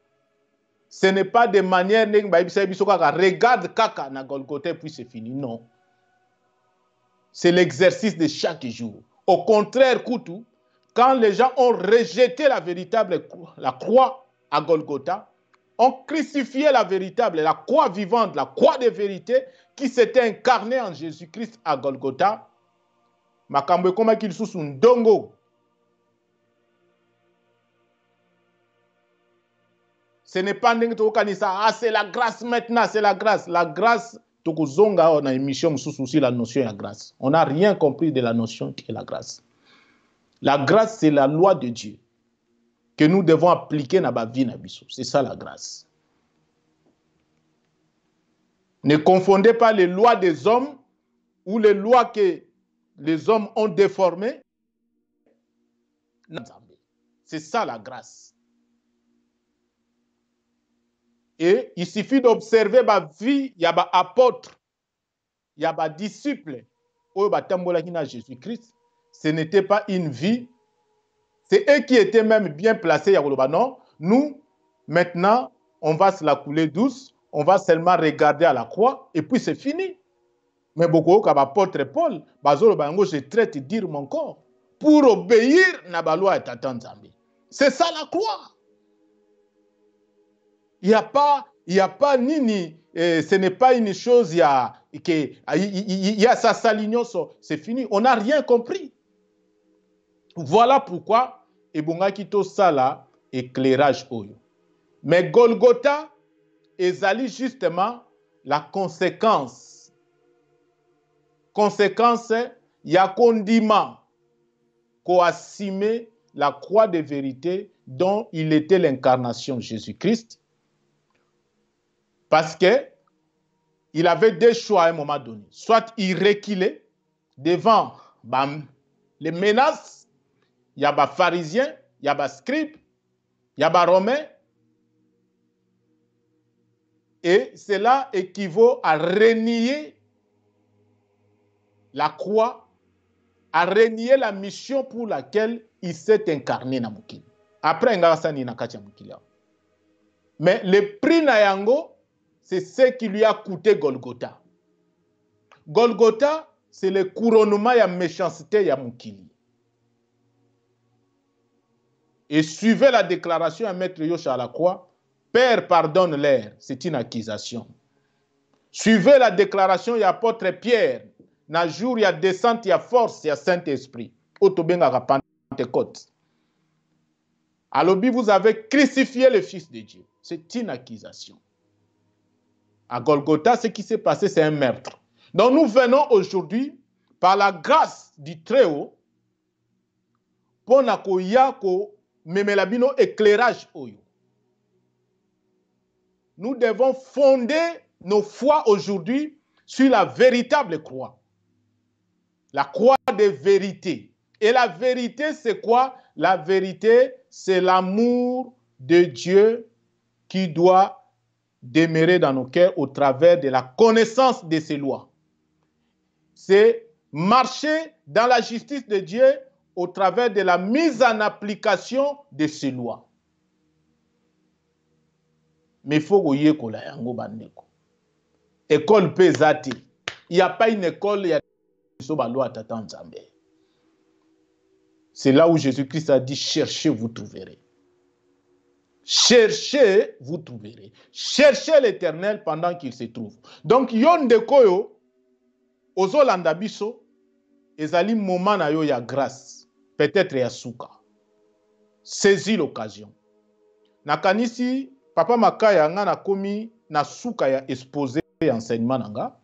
S2: Ce n'est pas de manière regarde kaka na Golgotha puis c'est fini. Non. C'est l'exercice de chaque jour. Au contraire, Koutou, quand les gens ont rejeté la croix à Golgotha, ont crucifié la croix vivante, la croix de vérité qui s'était incarnée en Jésus-Christ à Golgotha, makambo koma qu'il sous un dongo. Ce n'est pas c'est la grâce maintenant, c'est la grâce. La grâce, on a une émission sous la notion de la grâce. On n'a rien compris de la notion qui est la grâce. La grâce, c'est la loi de Dieu que nous devons appliquer dans la vie. C'est ça la grâce. Ne confondez pas les lois des hommes ou les lois que les hommes ont déformées. C'est ça la grâce. Et il suffit d'observer ma vie, il y a des apôtres, il y a des disciples, Jésus-Christ. Ce n'était pas une vie. C'est eux qui étaient même bien placés. Non, nous, maintenant, on va se la couler douce, on va seulement regarder à la croix, et puis c'est fini. Mais beaucoup, comme l'apôtre Paul, je traite de dire mon corps pour obéir à la loi et à Nzambe. C'est ça la croix. Il n'y a pas ni ce n'est pas une chose, il y a sa salignon, c'est fini. On n'a rien compris. Voilà pourquoi, ebonga kito sala éclairage oyo. Mais Golgotha ezali justement la conséquence. Conséquence, il y a condiment coassime la croix de vérité dont il était l'incarnation Jésus-Christ. Parce qu'il avait deux choix à un moment donné. Soit il reculait devant les menaces, il y a des pharisiens, il y a des scribes, il y a des romains. Et cela équivaut à renier la croix, à renier la mission pour laquelle il s'est incarné dans Mukili. Après, il y a mais le prix Nayango, c'est ce qui lui a coûté Golgotha. Golgotha, c'est le couronnement de la méchanceté de Mukili. Et suivez la déclaration à Maître Yosha à la croix, Père, pardonne-leur, c'est une accusation. Suivez la déclaration de l'apôtre Pierre, dans le jour il y a descente, il y a force, il y a Saint-Esprit. Otobenga Pentecôte. À l'obi, vous avez crucifié le Fils de Dieu. C'est une accusation. À Golgotha, ce qui s'est passé, c'est un meurtre. Donc nous venons aujourd'hui, par la grâce du Très-Haut, pour nous éclairage. Nous devons fonder nos foi aujourd'hui sur la véritable croix. La croix de vérité. Et la vérité, c'est quoi? La vérité, c'est l'amour de Dieu qui doit demeurer dans nos cœurs au travers de la connaissance de ses lois. C'est marcher dans la justice de Dieu au travers de la mise en application de ses lois. Mais il faut que vous ayez école pesati. Il n'y a pas une école, il y a une loi. C'est là où Jésus-Christ a dit, cherchez, vous trouverez. Cherchez, vous trouverez. Cherchez l'Éternel pendant qu'il se trouve. Donc, yon de koyo, ozolanda biso, ezali moment na yo ya grâce. Peut-être ya souka. Saisis l'occasion. Nakanisi, papa Makaya nga na komi na souka ya exposé enseignement nanga.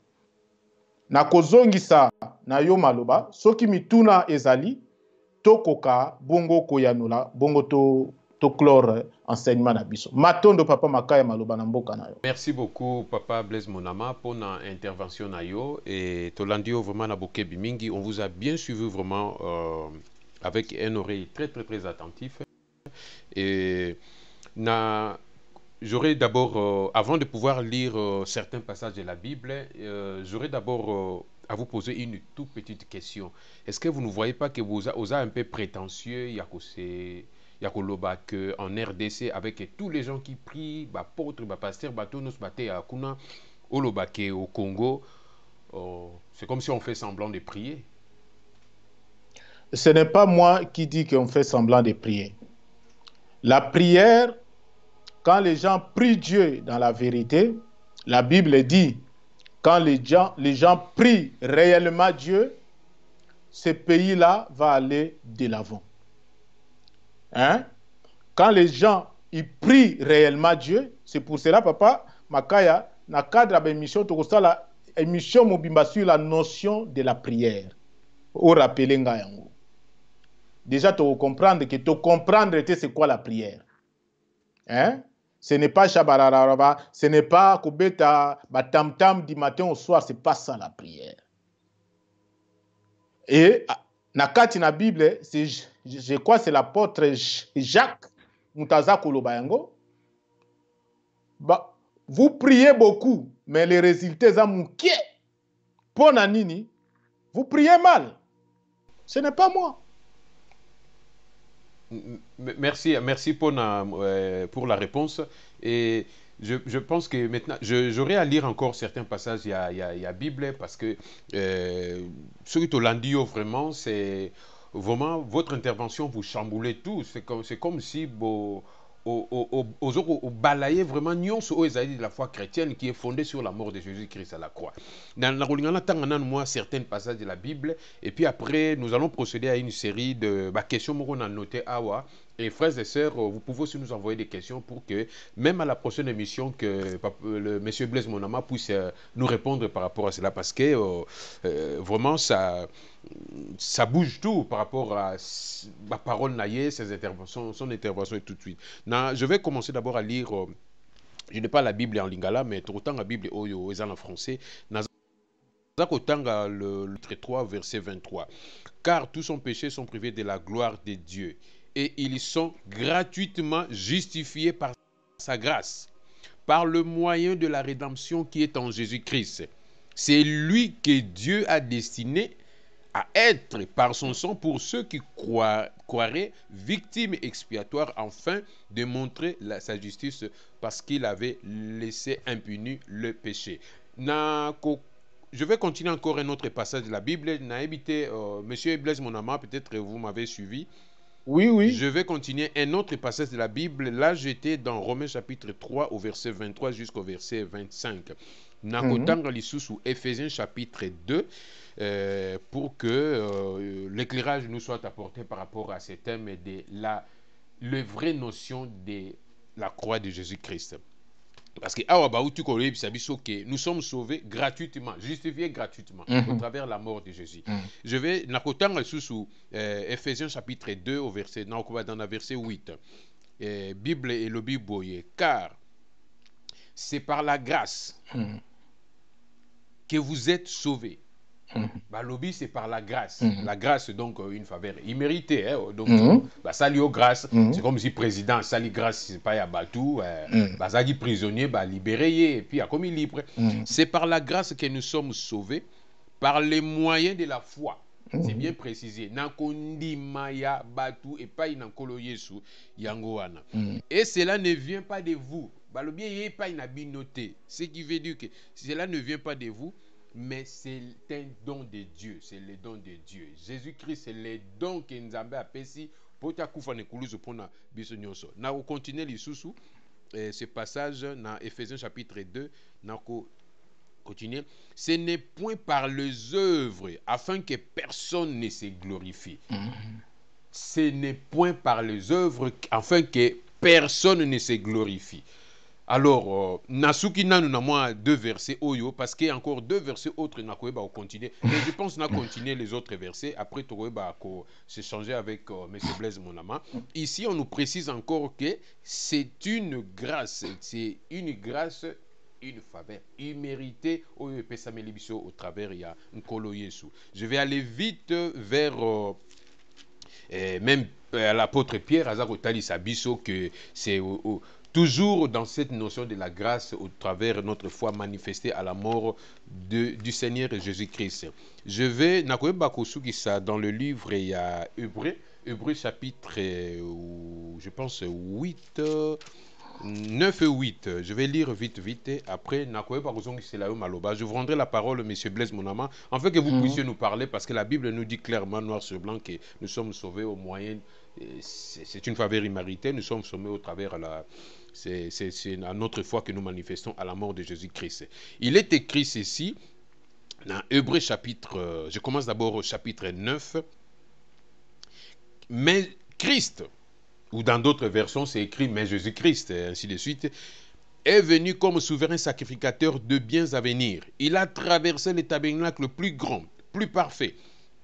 S2: Na kozongisa na yo maloba, soki mituna ezali, tokoka bongo koyanula, bongo to clore enseignement na biso. Matondo papa Makaya maloba na mboka na yo.
S1: Merci beaucoup papa Blaise Monama pour l'intervention na yo et tolandio vraiment na bokebi mingi. On vous a bien suivi vraiment avec une oreille très attentive et na j'aurais d'abord, avant de pouvoir lire certains passages de la Bible, j'aurais d'abord à vous poser une toute petite question. Est-ce que vous ne voyez pas que vous êtes un peu prétentieux, Yakoloba, que en RDC, avec tous les gens qui prient, apôtres, pasteurs, tous baté à Kuna, Olobake au Congo, c'est comme si on fait semblant de prier.
S2: Ce n'est pas moi qui dis qu'on fait semblant de prier. La prière, quand les gens prient Dieu dans la vérité, la Bible dit, quand les gens prient réellement Dieu, ce pays-là va aller de l'avant. Hein? Quand les gens ils prient réellement Dieu, c'est pour cela, papa, Makaya, dans le cadre de l'émission, tu as la émission mobimba sur la notion de la prière. Au rappeler yango. Déjà, tu comprendre que tu comprendre c'est quoi la prière. Hein? Ce n'est pas chabararaba, ce n'est pas kubeta batam-tam du matin au soir, c'est pas ça la prière. Et na kati na Bible, je crois c'est l'apôtre Jacques Mutaza Kolobayango. Vous priez beaucoup, mais les résultats sont mouqués. Pour Nanini, vous priez mal. Ce n'est pas moi.
S1: Merci pour la réponse. Et je pense que maintenant, j'aurais à lire encore certains passages, il y a Bible, parce que ce que tu l'as dit, vraiment, c'est vraiment votre intervention, vous chamboulez tout. C'est comme si vous balayez vraiment nyonso de la foi chrétienne qui est fondée sur la mort de Jésus-Christ à la croix. Dans la moi certains passages de la Bible, et puis après, nous allons procéder à une série de questions qu'on a notées à Awa. Et frères et sœurs, vous pouvez aussi nous envoyer des questions pour que, même à la prochaine émission, que le monsieur Blaise Monama puisse nous répondre par rapport à cela, parce que vraiment, ça bouge tout par rapport à ma parole naïe, ses interventions, son intervention et tout de suite. Je vais commencer d'abord à lire, je n'ai pas la Bible en lingala, mais autant la Bible est en français. Le 3, verset 23. Car tous son péchés sont privés de la gloire de Dieu, et ils sont gratuitement justifiés par sa grâce, par le moyen de la rédemption qui est en Jésus-Christ. C'est lui que Dieu a destiné à être par son sang pour ceux qui croiraient victime expiatoire, afin de montrer sa justice, parce qu'il avait laissé impuni le péché. Je vais continuer encore un autre passage de la Bible. Monsieur Blaise Monama, peut-être vous m'avez suivi.
S2: Oui, oui.
S1: Je vais continuer un autre passage de la Bible. Là, j'étais dans Romains chapitre 3 au verset 23 jusqu'au verset 25. Nakotanga lisusu Éphésiens chapitre 2 pour que l'éclairage nous soit apporté par rapport à ce thème de la vraie notion de la croix de Jésus-Christ. Parce que nous sommes sauvés gratuitement, justifiés gratuitement au travers de la mort de Jésus. Je vais sous Éphésiens chapitre 2 au verset dans le verset 8. Bible et le Bible, car c'est par la grâce que vous êtes sauvés. Lobby, c'est par la grâce. La grâce, donc, une faveur imméritée. Donc, ça lié aux grâces. C'est comme si le président, ça lié grâce, c'est pas à Batou, ça dit prisonnier, libéré, et puis, comme il libre. C'est par la grâce que nous sommes sauvés, par les moyens de la foi. C'est bien précisé. Nakondi Maya Batou et pas Inankolo Yesu Yangoana. Et cela ne vient pas de vous. Le bien n'est pas noté. Ce qui veut dire que cela ne vient pas de vous, mais c'est un don de Dieu. C'est le don de Dieu. Jésus-Christ, c'est le don que nous avons appelé pour nous continuer les sous ce passage dans Éphésiens chapitre 2. Continuer. Ce n'est point par les œuvres afin que personne ne se glorifie. Ce n'est point par les œuvres afin que personne ne se glorifie. Alors, nasuki nanu na moi deux versets oyo, parce qu'il y a encore deux versets autres na koeba au continuer. Mais je pense na continuer les autres versets. Après, tu koeba se changer avec M. Blaise Monama. Ici, on nous précise encore que c'est une grâce, une faveur imméritée au travers il y a Nkolo Yesu. Je vais aller vite vers même l'apôtre Pierre Azakotali Sabiso, que c'est toujours dans cette notion de la grâce au travers de notre foi manifestée à la mort du Seigneur Jésus-Christ. Je vais, dans le livre, il y a Hébreux chapitre, je pense, 8, 9 et 8. Je vais lire vite. Après, je vous rendrai la parole, M. Blaise Monama, afin que vous puissiez nous parler, parce que la Bible nous dit clairement, noir sur blanc, que nous sommes sauvés au moyen, c'est une faveur imméritée, nous sommes sauvés au travers c'est à notre foi que nous manifestons à la mort de Jésus-Christ. Il est écrit ceci, dans Hébreux chapitre, je commence d'abord au chapitre 9, mais Christ, ou dans d'autres versions c'est écrit mais Jésus-Christ, et ainsi de suite, est venu comme souverain sacrificateur de biens à venir. Il a traversé le tabernacle le plus grand, plus parfait,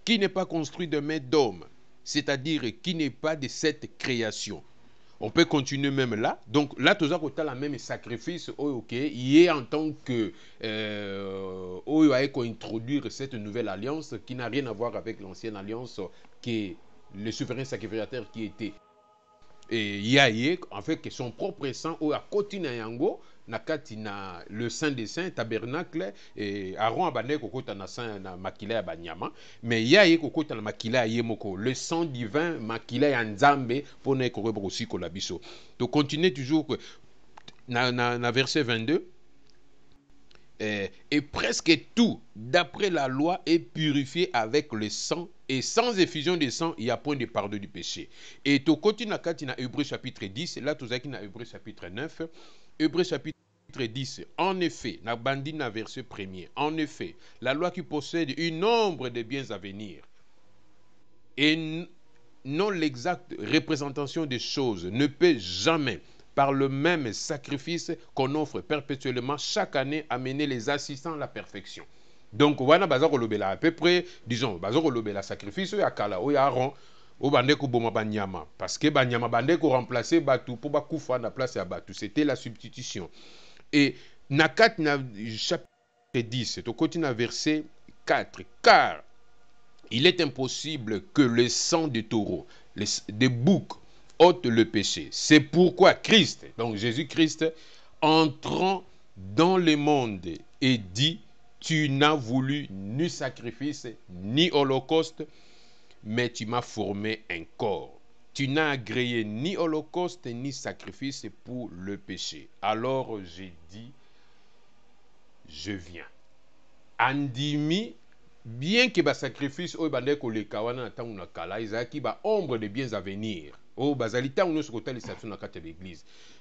S1: qui n'est pas construit de main d'homme, c'est-à-dire qui n'est pas de cette création. On peut continuer même là. Donc là, tu as la même sacrifice, ok, il est en tant que introduire cette nouvelle alliance qui n'a rien à voir avec l'ancienne alliance, qui est le souverain sacrificateur qui était. Et Yaye, en fait, que son propre sang, ou à Kotina Yango, na le saint des saints, tabernacle, et Aaron abane kokota na saint na makila ya banyama, mais Yaye kokota na makila ya yemoko, le sang divin, makila ya nzambe, pour ne koreba aussi kolabiso. Donc, continuez toujours, na verset 22, et presque tout, d'après la loi, est purifié avec le sang, et sans effusion de sang, il n'y a point de pardon du péché. Et tu continues à Hébreux chapitre 10, là tu as à Hébreux chapitre 9, Hébreux chapitre 10, en effet, na bandine na verset premier, en effet, la loi qui possède une nombre de biens à venir, et non l'exacte représentation des choses, ne peut jamais, par le même sacrifice qu'on offre perpétuellement chaque année, amener les assistants à la perfection. Donc, voilà, à peu près, disons, la sacrifice, il y a Kala, il y a Aaron, parce que Banyama Bande ko remplacer Batu pour Bakoufa na place à Batu. C'était la substitution. Et Nakat chapitre 10, au continent verset 4, car il est impossible que le sang de taureau, des boucs, ôte le péché. C'est pourquoi Christ, donc Jésus-Christ, entrant dans le monde et dit, tu n'as voulu ni sacrifice, ni holocauste, mais tu m'as formé un corps. Tu n'as agréé ni holocauste, ni sacrifice pour le péché. Alors j'ai dit, je viens. Andimi, bien que le sacrifice, ombre de biens à venir.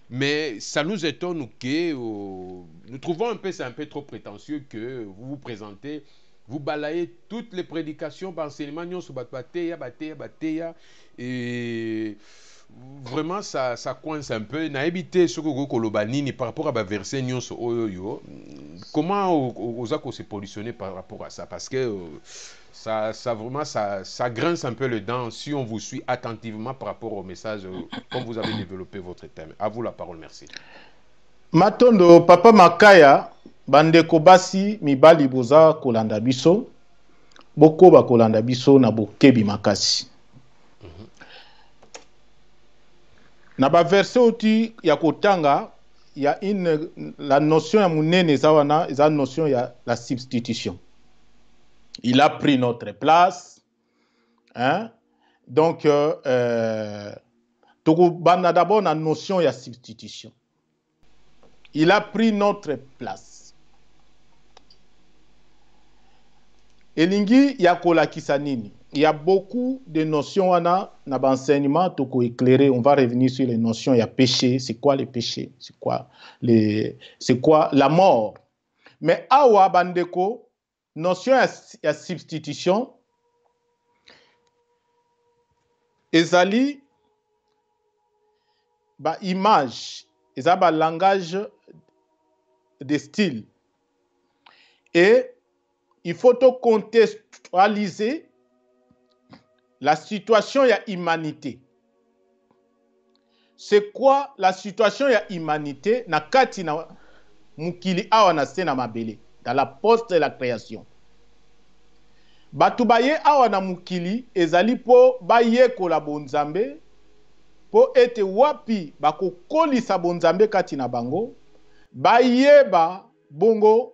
S1: Mais ça nous étonne que nous trouvons un peu trop prétentieux que vous vous présentez, vous balayez toutes les prédications par enseignement sur Bateya, et vraiment ça coince un peu. Na évité ce que Kolobanini par rapport à la verset Nyonso Oyoyo. Comment Ozako se positionner par rapport à ça? Parce que ça vraiment ça grince un peu les dents si on vous suit attentivement par rapport au message comme vous avez développé votre thème. À vous la parole, merci.
S2: Matondo Papa Makaya bandeko basi mibali boza kolanda biso boko ba kolanda biso na bokebi makasi. Na ba verset oti ya kotanga ya la notion ya munene zawana eza notion ya la substitution. Il a pris notre place, hein? Donc tokobanda d'abord na notion ya substitution. Il a pris notre place. Elingi yakola kisanini. Il y a beaucoup de notions wana na enseignement toko éclairer. On va revenir sur les notions. Il y a péché. C'est quoi le péché? C'est quoi la mort? Mais awa bandeko notion ya substitution ezali ba image ezali ba langage de style. Et il faut contextualiser la situation ya humanité. C'est quoi la situation ya humanité na kati na mukili awa na se na mabele dans la poste de la création. Batu baye awa na mukili ezali po baye kola bonzambe po ete wapi bakokolisa bonzambe kati na bango, bayeba bongo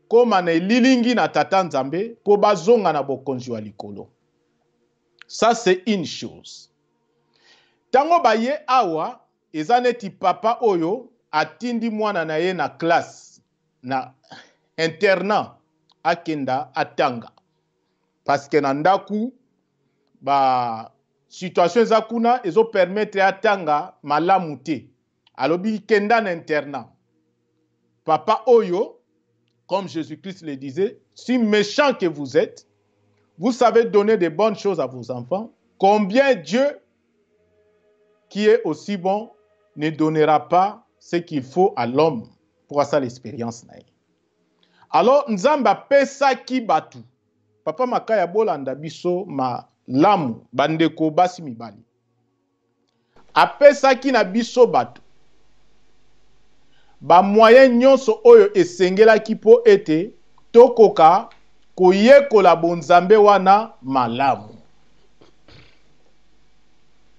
S2: koma na lilingi na tata nzambe po bazonga na bokonzi wa likolo. Ça c'est une chose. Tango baye awa, eza neti papa oyo atindi mwana na ye na classe, na internat akenda atanga. Parce que na ndaku, situation eza kuna ezo permettre atanga malamu te. Alobi kenda na internat. Papa oyo, comme Jésus-Christ le disait, si méchant que vous êtes, vous savez donner de bonnes choses à vos enfants, combien Dieu, qui est aussi bon, ne donnera pas ce qu'il faut à l'homme pour ça l'expérience. Alors, Nzamba pesa ki batu. Papa Makaya bolanda biso ma lamu, bandeko basi mibali. Apesa ki na biso batu. Ba moyen nyonso oyo esengela ki po ete, tokoka koyekola bonzambe wana malamu.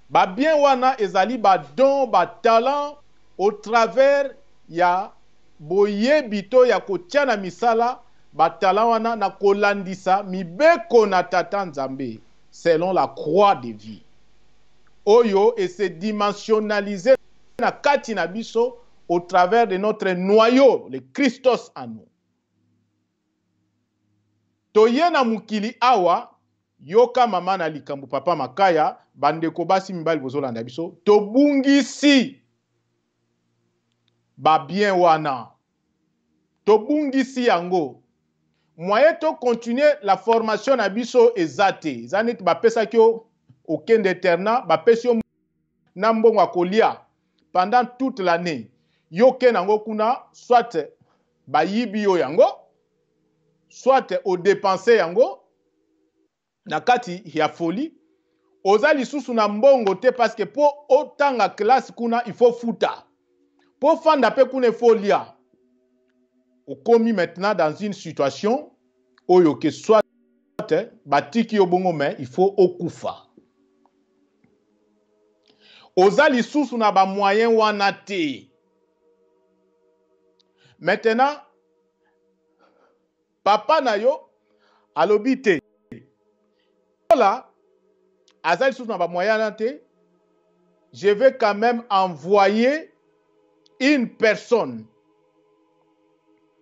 S2: Ba bien wana ezali ba don, ba talent au travers ya boyebito ya kotia na misala ba talent wana na kolandisa mibeko na tata nzambe selon la croix de vie. Oyo et se dimensionnaliser na kati na biso au travers de notre noyau, le Christos en nous. Toye na mukili awa, yoka mama na likambu papa Makaya, bandeko basi mibali bozolanda biso, tobungisi ba bien wana. Tobungisi yango. Moyen to continuer la formation na biso ezate. Zanit ba pesa kyo aucun internat, ba pesio na mbongo akolia pendant toute l'année. Yoke nango kuna soit ba yibi yo yango, soit au dépenser yango na kati ya folie. Oza lisusu na mbongo te parce que po otanga classe kuna il faut futa. Po fanda pe kuna il faut lia. On commis maintenant dans une situation oyo que soit batiki yo bongo mais il faut okufa. Oza lisusu na ba moyen wana te. Maintenant papa na yo alobi te. Là azali lisusu na ba moyen wana te. Je vais quand même envoyer une personne.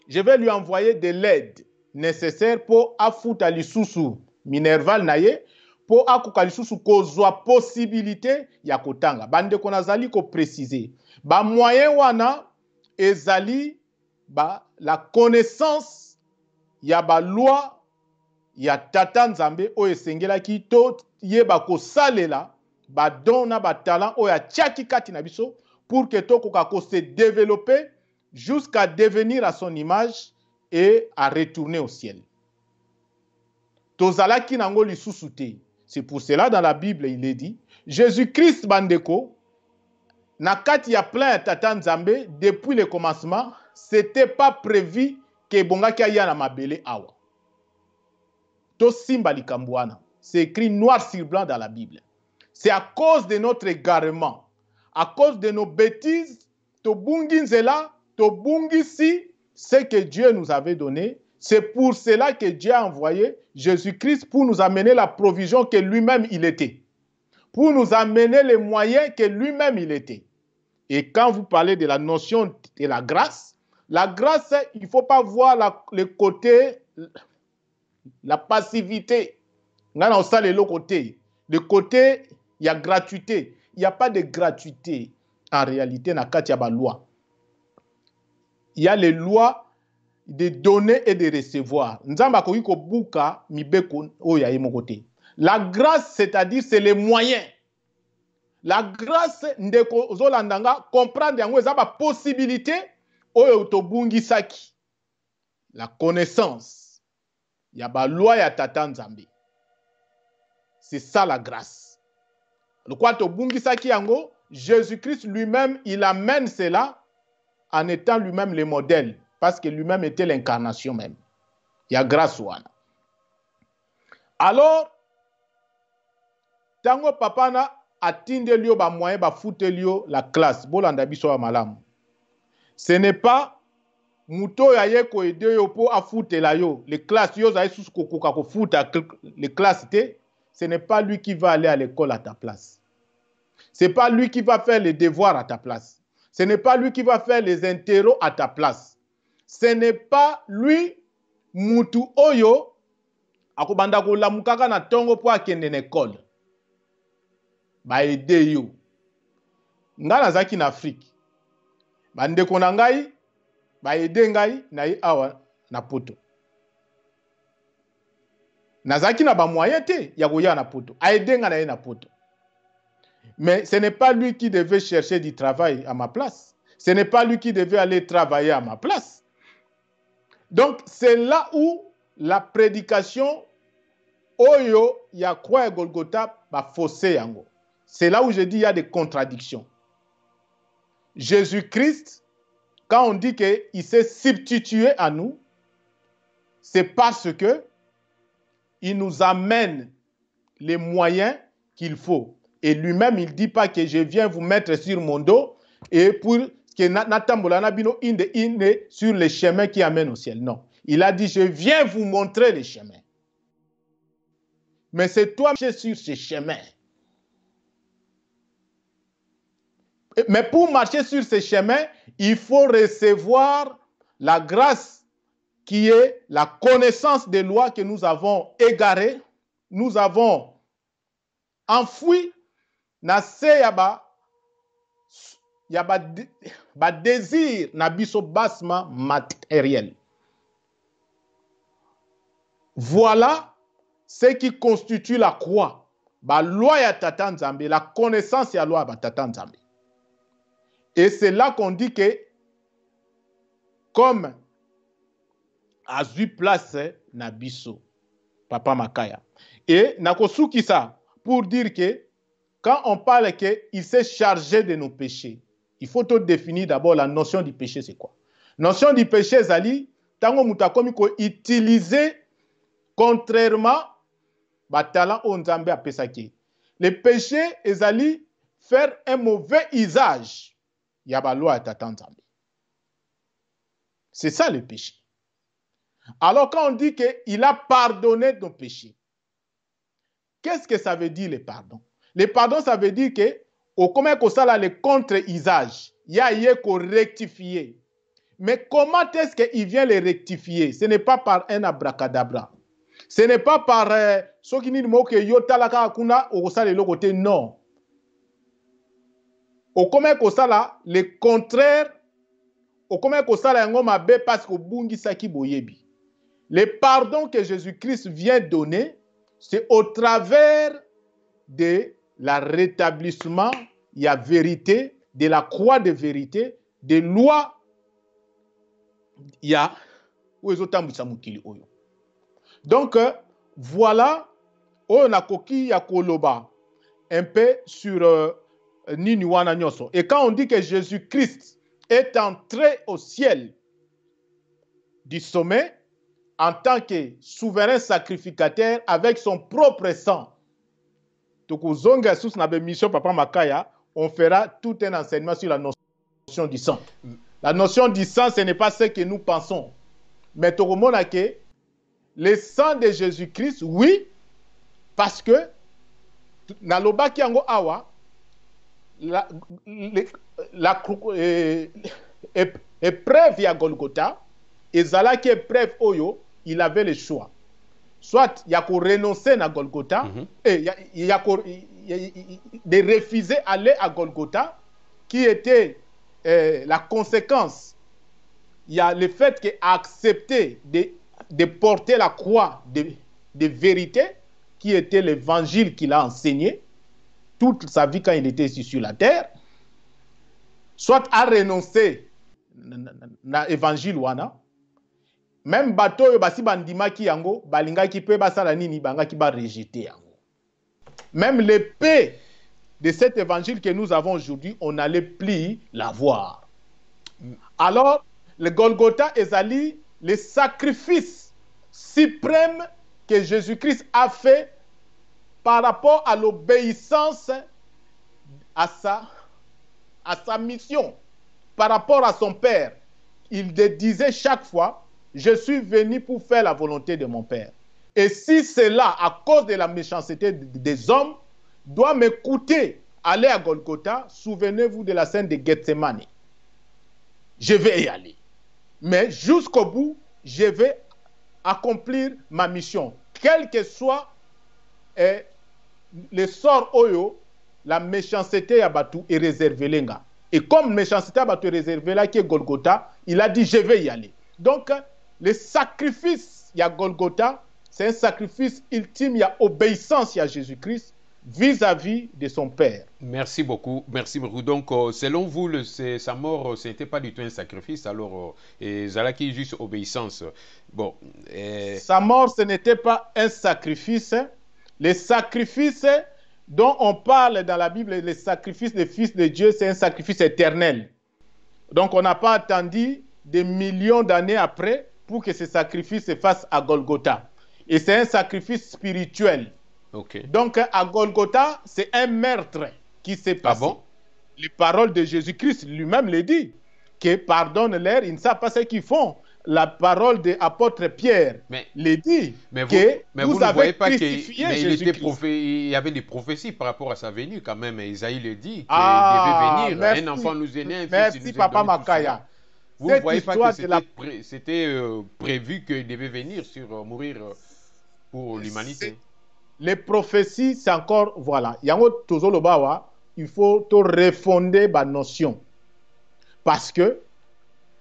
S2: Je vais lui envoyer de l'aide nécessaire pour afuta lisusu minerval na ye, pour akuka lisusu kozwa possibilité ya kotanga. Bande konazali ko préciser. Ba moyen wana ezali ba la connaissance ya ba loi ya tata nzambe o esengela ki to yeba ko salela ba dona ba talent o ya tiaki kati na biso pour que to koka ko se développer jusqu'à devenir à son image et à retourner au ciel. Tozalaki nango lisusu te. C'est pour cela dans la Bible il est dit Jésus-Christ bandeko na kati ya plein tata nzambe depuis le commencement, c'était pas prévu que bongaki aya na mabele awa. To simba likambwana. C'est écrit noir sur blanc dans la Bible. C'est à cause de notre égarement, à cause de nos bêtises, to bunginzela, to bungisi, ce que Dieu nous avait donné. C'est pour cela que Dieu a envoyé Jésus-Christ pour nous amener la provision que lui-même il était. Pour nous amener les moyens que lui-même il était. Et quand vous parlez de la notion de la grâce, il ne faut pas voir le côté, la passivité. Le côté, il y a gratuité. Il n'y a pas de gratuité en réalité dans la loi. Il y a les lois de donner et de recevoir. La grâce, c'est-à-dire, c'est les moyens. La grâce, ndeko zolandanga comprendre yango eza ba possibilité oyo tobungisaki. La connaissance. Ya ba loi ya tata nzambe. C'est ça la grâce. Le quoi tobungisaki yango, Jésus-Christ lui-même, il amène cela en étant lui-même le modèle. Parce que lui-même était l'incarnation même. Il y a grâce wana. Alors, tango papa na atindeli yo ba moyen ba futeli yo la classe bolanda biso ya malamu. Ce n'est pas muto ya ye ko aider yo po afutela yo les classes yo za sous kokoka ko futa les classes te. Ce n'est pas lui qui va aller à l'école à ta place. Ce n'est pas lui qui va faire les devoirs à ta place. Ce n'est pas lui qui va faire les interros à ta place. Ce n'est pas lui mutu oyo akobanda ko lamukaka na tongo po akende na école. Ba aider yo. Nga nazaki na Afrique. Bandeko na ngai ba aider ngai na yi awa na poto. Nazaki na ba moyen te ya koya na poto. Aider nga na ye na poto. Mais ce n'est pas lui qui devait chercher du travail à ma place. Ce n'est pas lui qui devait aller travailler à ma place. Donc c'est là où la prédication oyo ya kwa Golgotha ba faussé yango. C'est là où je dis il y a des contradictions. Jésus-Christ, quand on dit qu'il s'est substitué à nous, c'est parce que il nous amène les moyens qu'il faut. Et lui-même, il ne dit pas que je viens vous mettre sur mon dos et pour que Natambola Bino inde sur les chemins qui amènent au ciel. Non. Il a dit, je viens vous montrer les chemins. Mais c'est toi qui es sur ces chemins. Mais pour marcher sur ces chemins, il faut recevoir la grâce qui est la connaissance des lois que nous avons égarées, nous avons enfouies, na se yaba désir na biso basma matériel. Voilà ce qui constitue la croix. Ba loi ya tata nzambe, la connaissance ya loi ba tata nzambe. Et c'est là qu'on dit que comme a eu place na biso, Papa Makaya. Et nakosuki ça pour dire que quand on parle qu'il s'est chargé de nos péchés, il faut tout définir d'abord la notion du péché, c'est quoi? Notion du péché, Zali, tango mutakomi ko utiliser contrairement batala onzambe a pesaki. Le péché, Zali, faire un mauvais usage. Yabalo a tatanzambe. C'est ça le péché. Alors quand on dit qu'il a pardonné nos péchés, qu'est-ce que ça veut dire le pardon? Le pardon, ça veut dire que au comment que ça le contre-usage, il y a qu'on rectifier. Mais comment est-ce qu'il vient les rectifier? Ce n'est pas par un abracadabra. Ce n'est pas par ce qui dit que yotalaka akuna au ça le côté non. Au comment que ça le contraire, au comment que ça ngoma be parce que bungi saki boyebi. Le pardon que Jésus-Christ vient donner, c'est au travers de la rétablissement, il y a vérité, de la croix de vérité, des lois, il y a donc voilà, on a koki ya koloba un peu sur Nini wana nyoso. Et quand on dit que Jésus-Christ est entré au ciel du sommet en tant que souverain sacrificateur avec son propre sang, Papa Makaya, on fera tout un enseignement sur la notion du sang. La notion du sang, ce n'est pas ce que nous pensons. Mais le sang de Jésus-Christ, oui, parce que Naloba Kiango Awa, épreuve à Golgotha, et Zala qui épreuve Oyo, il avait le choix. Soit il y a qu'on renoncer à Golgotha, et il y a de refuser aller à Golgotha, qui était la conséquence. Il y a le fait d'accepter de porter la croix de vérité, qui était l'évangile qu'il a enseigné, toute sa vie quand il était ici sur la terre, soit à renoncer à l'évangile wana, même bateau basi bandima ki yango balinga ki pe basala nini banga ki ba rejeter yango. Même l'épée de cet évangile que nous avons aujourd'hui, on n'allait plus la voir. Alors, le Golgotha ezali le sacrifice suprême que Jésus-Christ a fait par rapport à l'obéissance à sa mission par rapport à son Père. Il disait chaque fois, je suis venu pour faire la volonté de mon Père. Et si cela, à cause de la méchanceté des hommes, doit me coûter aller à Golgotha, souvenez-vous de la scène de Gethsemane. Je vais y aller. Mais jusqu'au bout, je vais accomplir ma mission. Quel que soit le sort oyo, la méchanceté à Batou est réservée lenga. Et comme méchanceté à Batou est réservée là, qui est Golgotha, il a dit je vais y aller. Donc, le sacrifice, il y a Golgotha, c'est un sacrifice ultime, il y a obéissance à Jésus-Christ vis-à-vis de son Père.
S1: Merci beaucoup, merci beaucoup. Donc, selon vous, sa mort, ce n'était pas du tout un sacrifice, alors, Zalaki, juste obéissance. Bon.
S2: Sa mort, ce n'était pas un sacrifice. Les sacrifices dont on parle dans la Bible, les sacrifices des fils de Dieu, c'est un sacrifice éternel. Donc, on n'a pas attendu des millions d'années après pour que ce sacrifice se fasse à Golgotha. Et c'est un sacrifice spirituel.
S1: Okay.
S2: Donc, à Golgotha, c'est un meurtre qui s'est passé.
S1: Ah bon?
S2: Les paroles de Jésus-Christ lui-même le dit, que pardonne-leur, ils ne savent pas ce qu'ils font. La parole de l'apôtre Pierre le dit, que vous avez crucifié Jésus-Christ.
S1: Il y avait des prophéties par rapport à sa venue quand même. Isaïe le dit qu'il devait venir.
S2: Merci,
S1: un enfant nous est né, un fils
S2: merci,
S1: nous est
S2: Papa
S1: donné.
S2: Makaya.
S1: Vous ne voyez pas que c'était prévu qu'il devait venir mourir pour l'humanité?
S2: Les prophéties, c'est encore, voilà. Il faut refonder la notion. Parce que,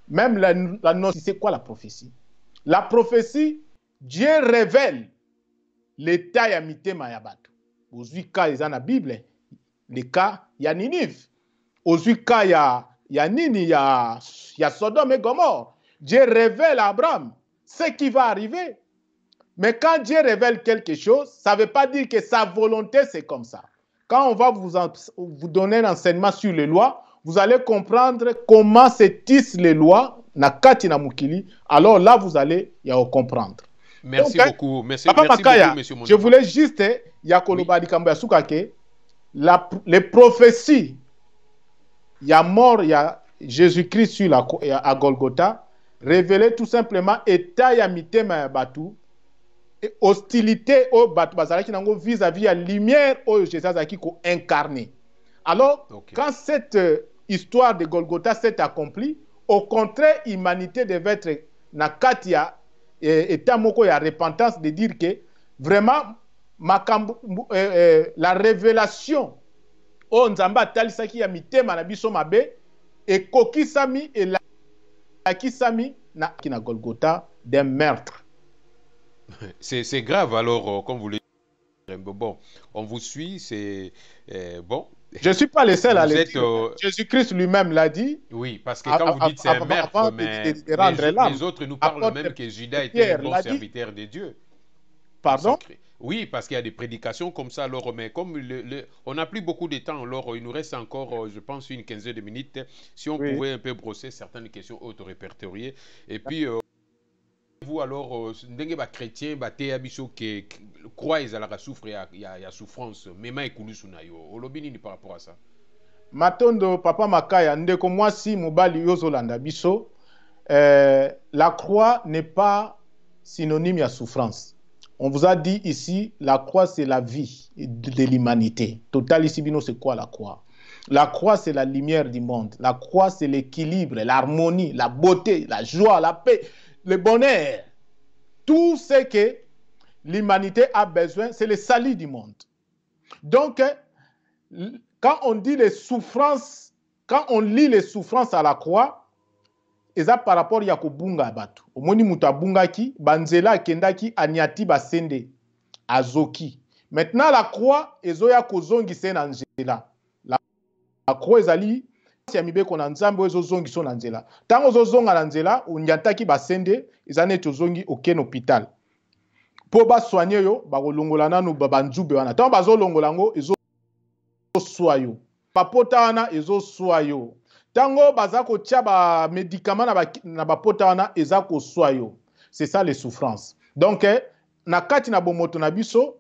S2: même la notion, c'est quoi la prophétie? La prophétie, Dieu révèle l'état ya mitema ya bato. Ozwi ka eza na Bible, le cas ya Ninive. Ozwi ka ya nini ya Sodome et Gomorre. Dieu révèle à Abraham ce qui va arriver. Mais quand Dieu révèle quelque chose, ça ne veut pas dire que sa volonté, c'est comme ça. Quand on va vous donner un enseignement sur les lois, vous allez comprendre comment se tissent les lois, na kati na mukili. Alors là, vous allez comprendre.
S1: Merci
S2: donc,
S1: beaucoup. Merci,
S2: Papa
S1: merci
S2: Makaya,
S1: beaucoup, monsieur Monama.
S2: je voulais juste, les prophéties, il y a mort, il y a Jésus-Christ à Golgotha, révélé tout simplement état ya mitema ya batu, et hostilité au batu bazalaki nango vis-à-vis la lumière au Jésus azaki ko incarné. Alors, quand cette histoire de Golgotha s'est accomplie, au contraire, l'humanité devait être na katia état moko ya repentance, de dire que vraiment la révélation o nzamba talisaki ya mitema na biso mabe et kokisami et la kisami na Golgotha d'un meurtre.
S1: C'est grave alors, comme vous le dites. Bon, on vous suit, c'est bon.
S2: Je ne suis pas le seul à le dire. Jésus-Christ lui-même l'a dit.
S1: Oui, parce que quand vous dites c'est un meurtre, mais les autres nous parlent même que Judas était un bon serviteur de Dieu.
S2: Pardon?
S1: Oui, parce qu'il y a des prédications comme ça. Alors, mais comme on n'a plus beaucoup de temps, alors il nous reste encore, je pense, une quinzaine de minutes. Si on pouvait un peu brosser certaines questions auto-répertoriées. Et puis, vous alors, ndenge ba chrétien ba te abiso que croix ezalaka souffre ya souffrance, mema ekulusu na yo. Olobini ni par rapport à ça.
S2: Matondo Papa Makaya ndeko mwasi mobali yozolanda biso, la croix n'est pas synonyme à souffrance. On vous a dit ici, la croix c'est la vie de l'humanité. Total ici bino, c'est quoi la croix? La croix c'est la lumière du monde. La croix c'est l'équilibre, l'harmonie, la beauté, la joie, la paix, le bonheur. Tout ce que l'humanité a besoin, c'est le salut du monde. Donc, quand on dit les souffrances, quand on lit les souffrances à la croix, et ça par rapport à Yakobunga Batu. Omoni mutabunga ki, banzela kendaki anyati basende, azoki. Maintenant la croix, ezoya kozongi sen angela. La croix ezali, siamibe kona nzambe ezozongi son angela. Tango zozonga nanzela, unyataki basende, ezane tozongi aucun hôpital. Po ba soigner yo, ba kolongola nanu babanjube wana. Tango bazo longolango ezo soyo. Papota wana ezo soyo. Tango bazako tia ba médicament na ba pota wana ezako soyo. C'est ça les souffrances. Donc na kati na bomoto na biso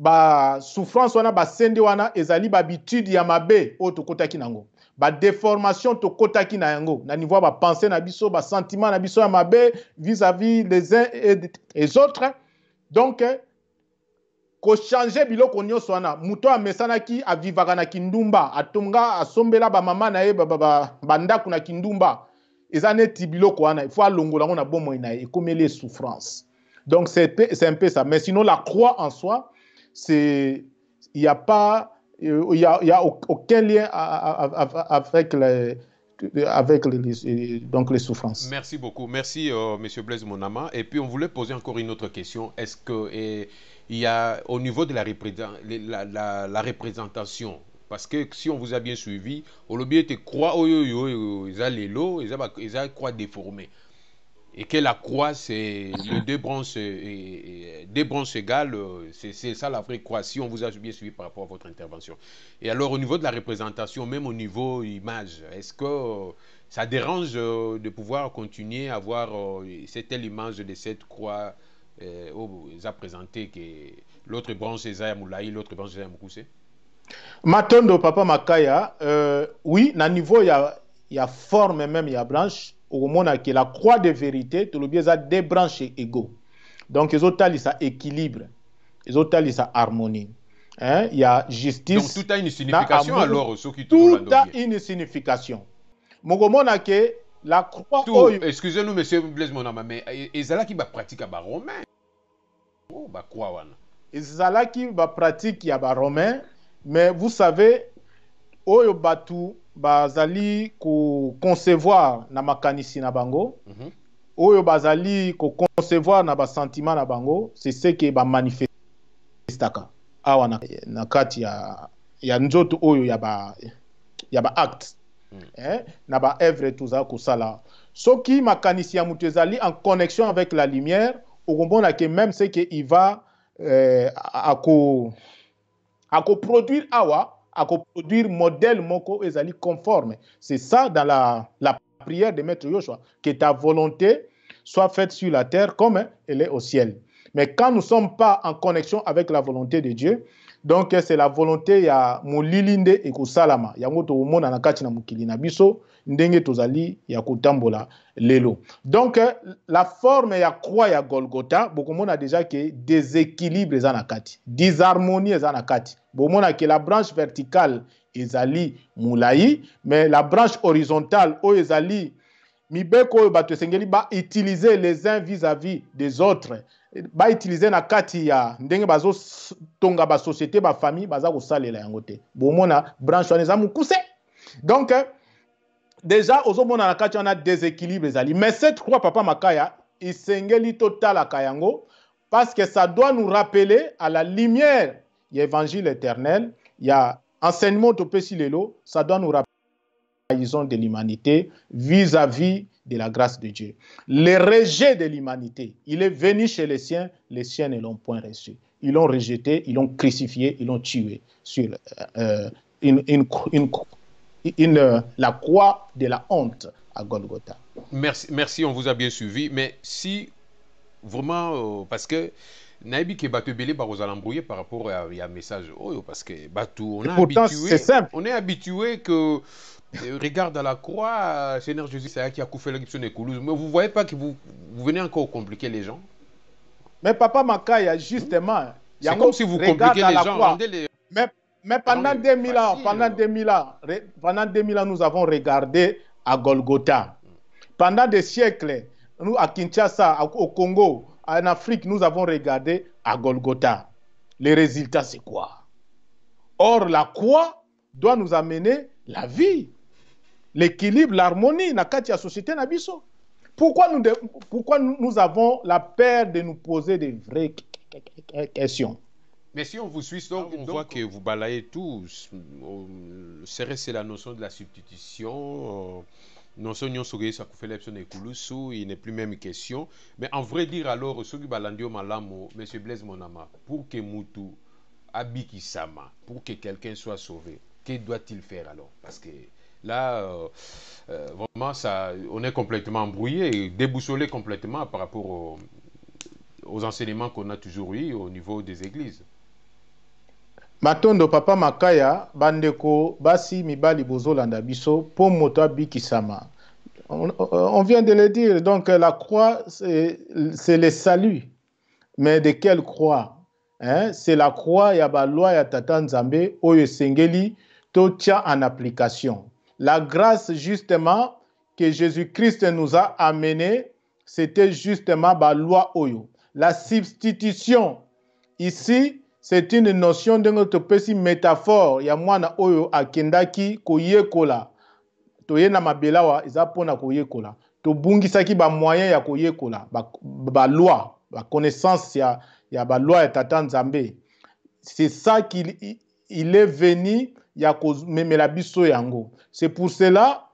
S2: ba souffrance wana ba sende wana ezali ba habitude ya mabe o to kotaki nango ba déformation to kotaki na yango na niveau ba pensée na biso ba sentiment na biso ya mabe vis-à-vis les uns et les autres. Donc ko changer biloko nyonso wana muto amesanaki avivaka na kindumba atonga asombela ba mama na ye ba ndako na kindumba eza neti biloko wana il faut alongola ngo na bomoi na ye ekomeli souffrance. Donc c'est un peu ça, mais sinon la croix en soi c'est il y a pas il y a aucun lien avec donc les souffrances.
S1: Merci beaucoup. Merci, Monsieur Blaise Monama. Et puis, on voulait poser encore une autre question. Est-ce qu'il y a, au niveau de la représentation, parce que si on vous a bien suivi, au lobby était croix, ils ont les lots, ils ont croix déformée. Et que la croix, c'est deux branches égales, c'est ça la vraie croix, si on vous a bien suivi par rapport à votre intervention. Et alors, au niveau de la représentation, même au niveau image, est-ce que ça dérange de pouvoir continuer à voir cette telle image de cette croix ils ont présenté que l'autre branche est Zaya Moulaï, l'autre branche est Zaya Moukoussé?
S2: Matondo, Papa Makaya, oui, na niveau, il y a forme même, il y a branche. Au moment que la croix de vérité, tout le bien ça deux branches égaux. Donc les autres ça équilibre, les autres ça harmonie. Hein? Il y a justice.
S1: Donc tout a une signification alors ceux qui
S2: tout a une signification. Mogomona que la croix.
S1: Tout, excusez-nous monsieur Blaise Monama, mais ezala qui va pratiquer à romain. Oh bah croix wana.
S2: Ezala qui va pratiquer à romain, mais vous savez oyo batu bazali ko concevoir na makanisi na bango oyo bazali ko concevoir na ba sentiment na bango c'est ce que ba manifestaka awa na kati ya nzoto oyo ya ba acte na ba œuvre tuza ko sala soki makanisi ya mutu ezali en connexion avec la lumière okombona que même ce que il va à produire awa à produire modèle moko ezali conforme. C'est ça dans la prière de Maître Yoshua, que ta volonté soit faite sur la terre comme elle est au ciel. Mais quand nous ne sommes pas en connexion avec la volonté de Dieu, donc c'est la volonté ya mulilinde et kusalama. Yango to umona na kati na mukili na biso ndenge tozali ya kutambola lelo. Donc la forme ya croix ya Golgotha, beaucoup monde a déjà que déséquilibre za kati, disharmonie za kati. Bomona que la branche verticale ezali moulayi, mais la branche horizontale o ezali mibeko bato sengeli ba utiliser les uns vis-à-vis des autres, ba utiliser na kati ya ndenge bazo tonga ba société ba famille baza ko salela yango te. Bomona branche wana za mukuse. Donc déjà ozomona na kati wana déséquilibre ezali, mais cette croix Papa Makaya isengeli total akayango parce que ça doit nous rappeler à la lumière. Il y a évangile éternel, il y a enseignement au Pessilelo, ça doit nous rappeler la trahison de l'humanité vis-à-vis de la grâce de Dieu. Le rejet de l'humanité, il est venu chez les siens ne l'ont point reçu. Ils l'ont rejeté, ils l'ont crucifié, ils l'ont tué sur la croix de la honte à Golgotha.
S1: Merci, on vous a bien suivi, mais si vraiment, parce que Naïbi qui est belé par aux alambrouillés par rapport à un message parce que on est habitué que regarde à la croix Seigneur Jésus c'est qui a coupé l'égyptien et Koulouse, mais vous voyez pas que vous venez encore compliquer les gens.
S2: Mais Papa Makaya justement
S1: c'est comme si vous compliquez les gens.
S2: Mais pendant 2000 ans, pendant 2000 ans, nous avons regardé à Golgotha. Pendant des siècles, nous à Kinshasa, au Congo, en Afrique, nous avons regardé à Golgotha. Les résultats, c'est quoi? Or, la croix doit nous amener la vie, l'équilibre, l'harmonie dans la société. Pourquoi nous avons la peur de nous poser des vraies questions?
S1: Mais si on vous suit, donc, on voit que vous balayez tout. C'est la notion de la substitution. Notion il n'est plus même question. Mais en vrai dire alors, ce qui balandio malamo, M. Blaise Monama, pour que Moutou Abiki Sama, pour que quelqu'un soit sauvé, que doit-il faire alors? Parce que là, vraiment, on est complètement embrouillé, déboussolé complètement par rapport aux enseignements qu'on a toujours eu au niveau des églises.
S2: Matondo papa makaya bandeko basi mibali bozolanda biso po moto abikisama. On vient de le dire, donc la croix c'est le salut. Mais de quelle croix, hein? C'est la croix ya ba loi ya tata nzambe oyo sengeli to tia en application. La grâce justement que Jésus-Christ nous a amené, c'était justement ba loi oyo. La substitution ici, c'est une notion de notre petit métaphore ya mwana oyo akendaki koyekola. Toyena mabelawa eza pona koyekola. To bungisaki ba moyen ya koyekola, ba loi, ba connaissance ya ba loi ya tata nzambe. C'est ça qu'il est venu ya komemela biso yango. C'est pour cela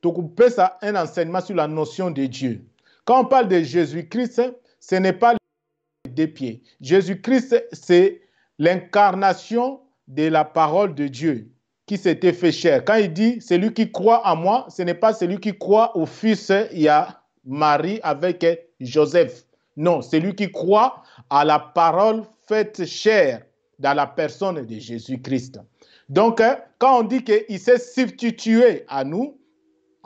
S2: tokopesa un enseignement sur la notion de Dieu. Quand on parle de Jésus-Christ, ce n'est pas les deux pieds. Jésus-Christ, c'est l'incarnation de la parole de Dieu qui s'était fait chair. Quand il dit, celui qui croit en moi, ce n'est pas celui qui croit au Fils, il y a Marie avec Joseph. Non, celui qui croit à la parole faite chair dans la personne de Jésus-Christ. Donc, quand on dit qu'il s'est substitué à nous,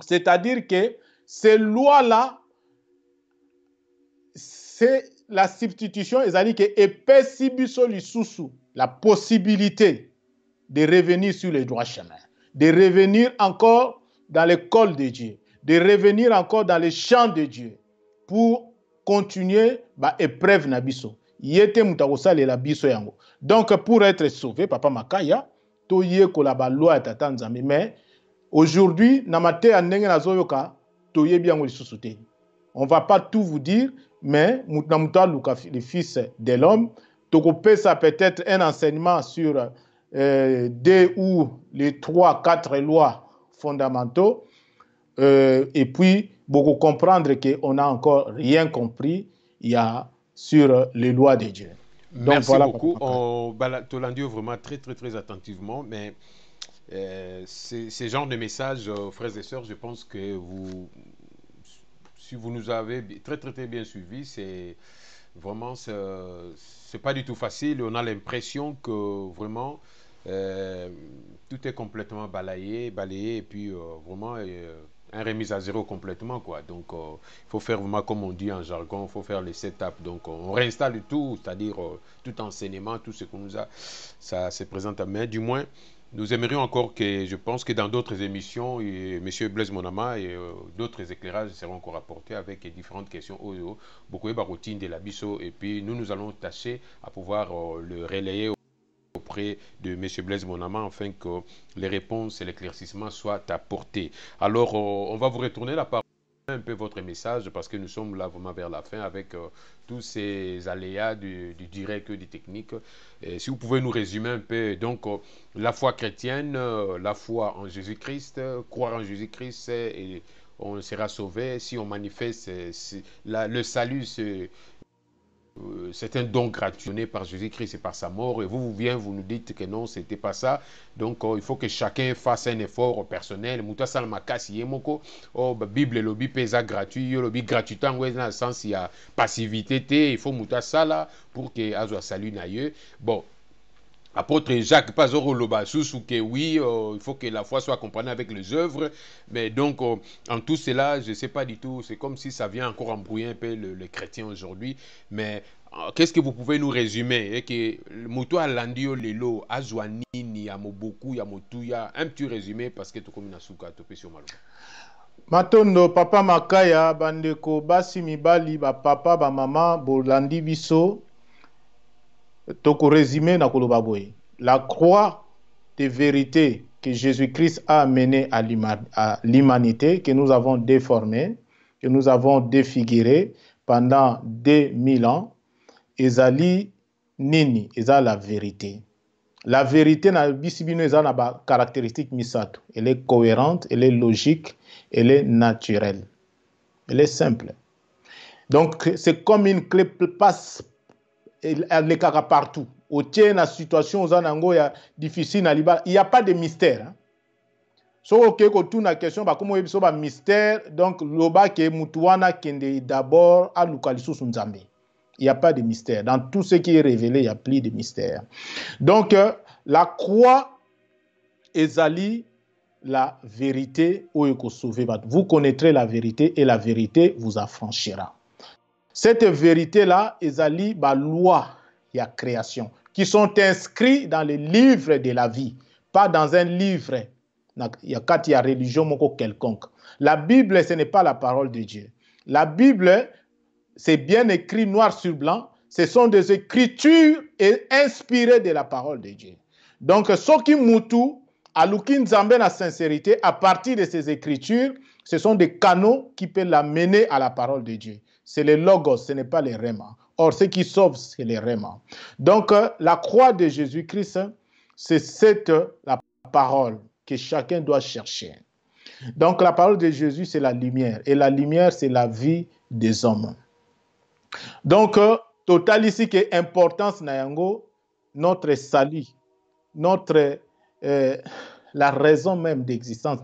S2: c'est-à-dire que ces lois-là, c'est la substitution, c'est-à-dire que la possibilité de revenir sur le droit chemin, de revenir encore dans l'école de Dieu, de revenir encore dans les champs de Dieu pour continuer l'épreuve na biso. Yete mutakosale la biso yango. Donc pour être sauvé, papa makaya, to ye kola ba loi ya tata nzambe, mais aujourd'hui na mate ya ndenge nazoyoka to yebi yango lisusu te. On va pas tout vous dire, mais le Fils de l'homme, ça peut-être un enseignement sur deux ou les 3-4 lois fondamentaux, et puis beaucoup comprendre qu'on n'a encore rien compris sur les lois de Dieu.
S1: Donc, merci voilà beaucoup. On Tolandio vraiment très attentivement, mais ces genres de messages, frères et sœurs, je pense que si vous nous avez très bien suivis, c'est vraiment, c'est pas du tout facile. On a l'impression que vraiment tout est complètement balayé, et puis vraiment un remise à zéro complètement, quoi. Donc il faut faire vraiment comme on dit en jargon, il faut faire les setups. Donc on réinstalle tout, c'est-à-dire tout enseignement, tout ce qu'on nous a, ça se présente à main. Du moins, nous aimerions encore que, je pense que dans d'autres émissions, M. Blaise Monama et d'autres éclairages seront encore apportés avec différentes questions, beaucoup de routine de la biso, et puis nous allons tâcher à pouvoir le relayer auprès de M. Blaise Monama afin que les réponses et l'éclaircissement soient apportés. Alors, on va vous retourner la parole, un peu votre message, parce que nous sommes là vraiment vers la fin avec tous ces aléas du direct, du technique. Et si vous pouvez nous résumer un peu, donc la foi chrétienne, la foi en Jésus-Christ, croire en Jésus-Christ et on sera sauvé. Si on manifeste le salut, c'est un don gratuit donné par Jésus-Christ et par sa mort, et vous nous dites que non, c'était pas ça. Donc il faut que chacun fasse un effort personnel. Muta salmakasi yemoko Bible lobi pesa gratuit, lobi gratuitement dans le sens il y a passivité, il faut muta sala pour que azo salut naïe. Bon, apôtre Jacques Pazoro Loba sous que oui, il faut que la foi soit comprenée avec les œuvres, mais donc en tout cela, je ne sais pas du tout, c'est comme si ça vient encore embrouiller un peu les chrétiens aujourd'hui, mais qu'est-ce que vous pouvez nous résumer? Et que Muto Alandio Lelo, Azwanini, Yamoboku, Yamotuya, un petit résumé parce que tout comme Nasuka, tout sur Malo.
S2: Matondo, papa Makaya, Bandeko, Basi Mibali, papa, mama, Bolandi Biso. Toko résumé na koloba boye. La croix de vérité que Jésus-Christ a amené à l'humanité, que nous avons déformée, que nous avons défigurée pendant 2000 ans, ezali nini, eza la vérité. La vérité na bisibino eza na ba caractéristique misato. Elle est cohérente, elle est logique, elle est naturelle. Elle est simple. Donc c'est comme une clé passe. Elle est partout. Au tien la situation aux anango ya difficile na liba, il y a pas de mystère. So ok ko tuna question ba comment yebiso ba mystère, donc loba ke mutuana kende d'abord à lukalisu nzambe. Il y a pas de mystère. Dans tout ce qui est révélé, il y a plus de mystère. Donc la croix ezali la vérité oyo ekosauve bato. Vous connaîtrez la vérité et la vérité vous affranchira. Cette vérité-là ezali ba loi ya création qui sont inscrits dans les livres de la vie, pas dans un livre quand il y a religion moko quelconque. La Bible, ce n'est pas la parole de Dieu. La Bible, c'est bien écrit noir sur blanc. Ce sont des écritures inspirées de la parole de Dieu. Donc, ce qui mutu, aluki nzambe la sincérité, à partir de ces écritures, ce sont des canaux qui peuvent l'amener à la parole de Dieu. C'est les logos, ce n'est pas les réma. Or, ce qui sauve, c'est les réma. Donc, la croix de Jésus-Christ, c'est la parole que chacun doit chercher. Donc, la parole de Jésus, c'est la lumière. Et la lumière, c'est la vie des hommes. Donc, total ici, que importance nayango, notre salut, notre, la raison même d'existence,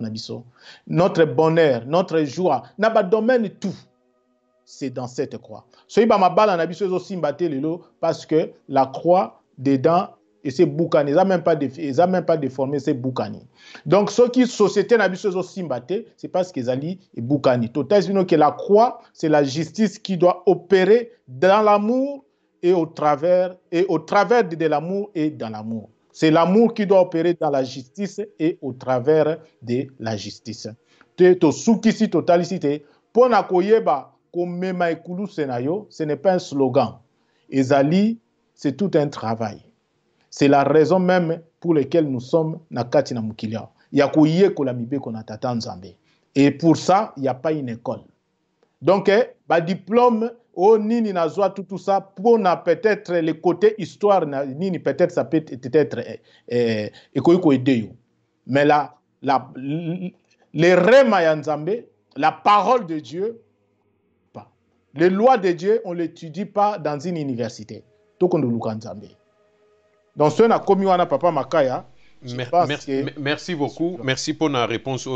S2: notre bonheur, notre joie, n'a domaine tout. C'est dans cette croix. Parce que la croix, dedans, et c'est Boukani. Ils n'ont même pas déformé, c'est Boukani. Donc, ce qui société n'a pas simbaté, c'est parce qu'ils allaient Boukani. Total, que la croix, c'est la justice qui doit opérer dans l'amour et au travers de l'amour et dans l'amour. C'est l'amour qui doit opérer dans la justice et au travers de la justice. Totalicité. Pour nakoyeba komema ekulu senayo, ce n'est pas un slogan. Ezali, c'est tout un travail. C'est la raison même pour laquelle nous sommes nakati na mukilia. Yakuye kolamibe konatata nzambe. Et pour ça, il n'y a pas une école. Donc, ba diplôme, oh nini nazwa tout ça, pour na peut-être le côté histoire, nini peut-être ça peut être ekoiko edeyo. Mais les rema ya nzambe, la parole de Dieu, pas. Les lois de Dieu, on ne l'étudie pas dans une université. Tokondo luka nzambe. Donc, ce n'a commis wana papa Makaya.
S1: Merci beaucoup. Merci pour la réponse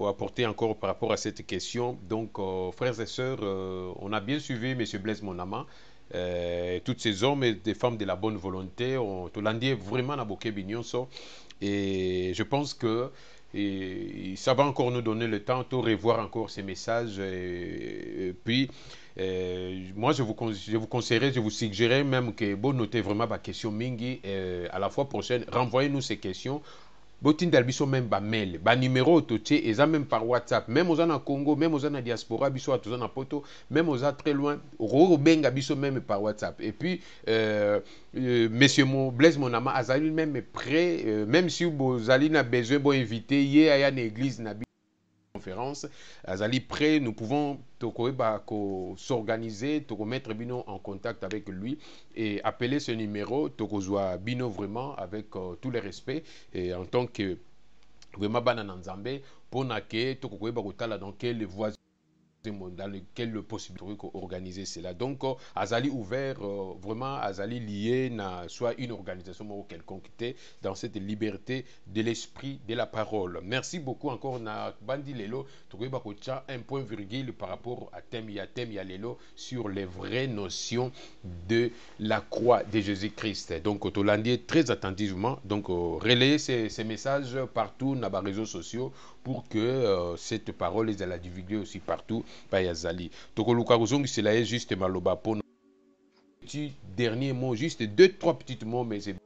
S1: apportée encore par rapport à cette question. Donc, frères et sœurs, on a bien suivi M. Blaise Monama. Tous ces hommes et des femmes de la bonne volonté, Tolandi vraiment na boké bignonso. Et je pense que ça va encore nous donner le temps de revoir encore ces messages. Et puis, moi, je vous conseillerais, je vous suggérerais même que vous notez vraiment ma question Mingi. À la fois prochaine, renvoyez-nous ces questions. Botin d'albiso même ba mail, ba numéro autoté, et ça même par WhatsApp, même aux en Congo, même aux en diaspora, biso à tous en poto, même aux en très loin, benga biso même par WhatsApp. Et puis, Monsieur Blaise Monama, azali même prêt, même si vous allez n'a besoin bon inviter, hier à une église n'a conférence, azali prêt, nous pouvons s'organiser, mettre Bino en contact avec lui et appeler ce numéro, Tokozwa Bino vraiment avec tous les respects et en tant que vraiment banananzambe pour naké Tokokoeba Kotala dans quel voisin dans lequel le possibilité organiser cela. Donc, Azali ouvert, vraiment Azali lié na soit une organisation ou quelconque dans cette liberté de l'esprit de la parole. Merci beaucoup encore na Bandi Lelo, un point virgule par rapport à thème ya Lelo sur les vraies notions de la croix de Jésus-Christ. Donc, Tolandi très attentivement, donc relayer ces messages partout dans les réseaux sociaux pour que cette parole est à la divulguer aussi partout. Payazali. Tokoluka Kozongi, c'est là juste maloba pour petit dernier mot, juste 2-3 petits mots, mais c'est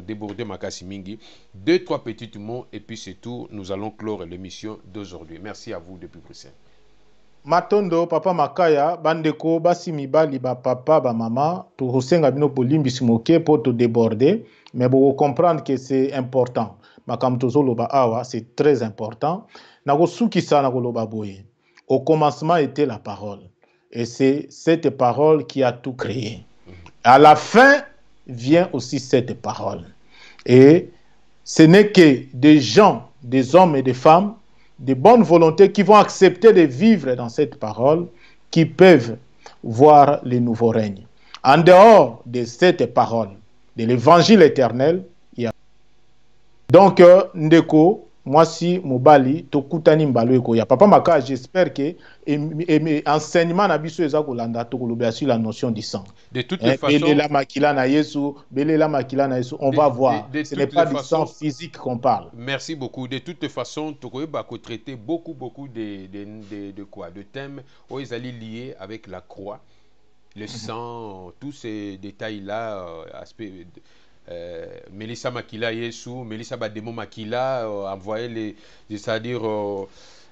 S1: déborder Makasi Mingi. 2-3 petits mots et puis c'est tout. Nous allons clore l'émission d'aujourd'hui. Merci à vous depuis Bruxelles.
S2: Matondo, papa Makaya, bandeko, basi mibali, ba papa, ba mama, to hosenga bino polimbi simoke pour te déborder, mais pour comprendre que c'est important. Makam tozo loba awa, c'est très important. Au commencement était la parole. Et c'est cette parole qui a tout créé. À la fin vient aussi cette parole. Et ce n'est que des gens, des hommes et des femmes, de bonne volonté qui vont accepter de vivre dans cette parole, qui peuvent voir le nouveau règne. En dehors de cette parole, de l'évangile éternel, il y a... Donc, Ndeko, mwasi mobali tokutani mbalo ekoya papa maka j'espère que enseignement na biso eza kolanda tokolobela sur la notion du sang.
S1: De toutes les façons,
S2: belela makila na Yesu, belela makila na Yesu, on va voir. Ce n'est pas du sang physique qu'on parle.
S1: Merci beaucoup. De toutes les façons, tokoyeba ko traiter beaucoup de thèmes où ils allaient liés avec la croix, le sang, tous ces détails-là, aspect. Melissa Makila Yesu, Melissa Bademo Makila envoyait c'est-à-dire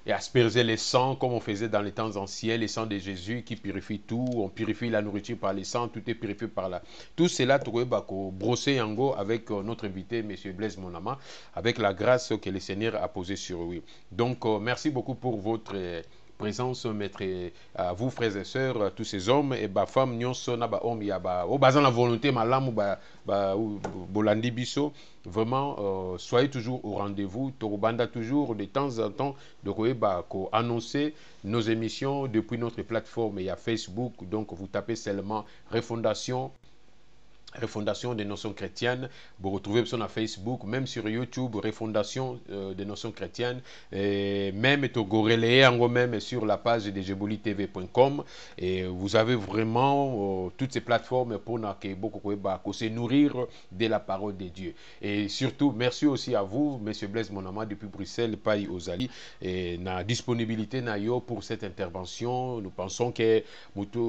S1: et asperger les sangs comme on faisait dans les temps anciens, les sangs de Jésus qui purifient tout, on purifie la nourriture par les sangs, tout est purifié par là. Tout cela, brosser en go avec notre invité, M. Blaise Monama, avec la grâce que le Seigneur a posée sur lui. Donc, merci beaucoup pour votre présence, maître, à vous, frères et sœurs, tous ces hommes et femmes, nyonso na ba homme ya ba o bazan la volonté malamu bolandi biso. Vraiment, soyez toujours au rendez-vous. Torobanda toujours de temps en temps de annoncer nos émissions depuis notre plateforme et à Facebook. Donc, vous tapez seulement Refondation des notions chrétiennes. Vous retrouvez sur Facebook, même sur YouTube, Refondation des notions chrétiennes. Et même même sur la page de jebolitv.com. Et vous avez vraiment toutes ces plateformes pour se nourrir de la parole de Dieu. Et surtout, merci aussi à vous, M. Blaise Monama, depuis Bruxelles, Paï Ozali, et la disponibilité pour cette intervention. Nous pensons que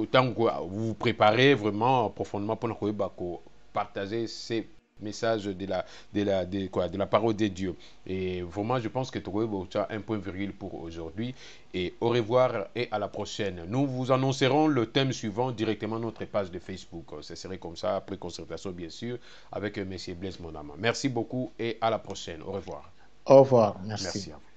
S1: tant que vous vous préparez vraiment profondément pour partager ces messages de la parole de Dieu. Et vraiment, je pense que tu as un point virgule pour aujourd'hui. Et au revoir et à la prochaine. Nous vous annoncerons le thème suivant directement notre page de Facebook. Ce serait comme ça, après concertation, bien sûr, avec M. Blaise Monama. Merci beaucoup et à la prochaine. Au revoir.
S2: Au revoir. Merci.
S1: Merci à vous.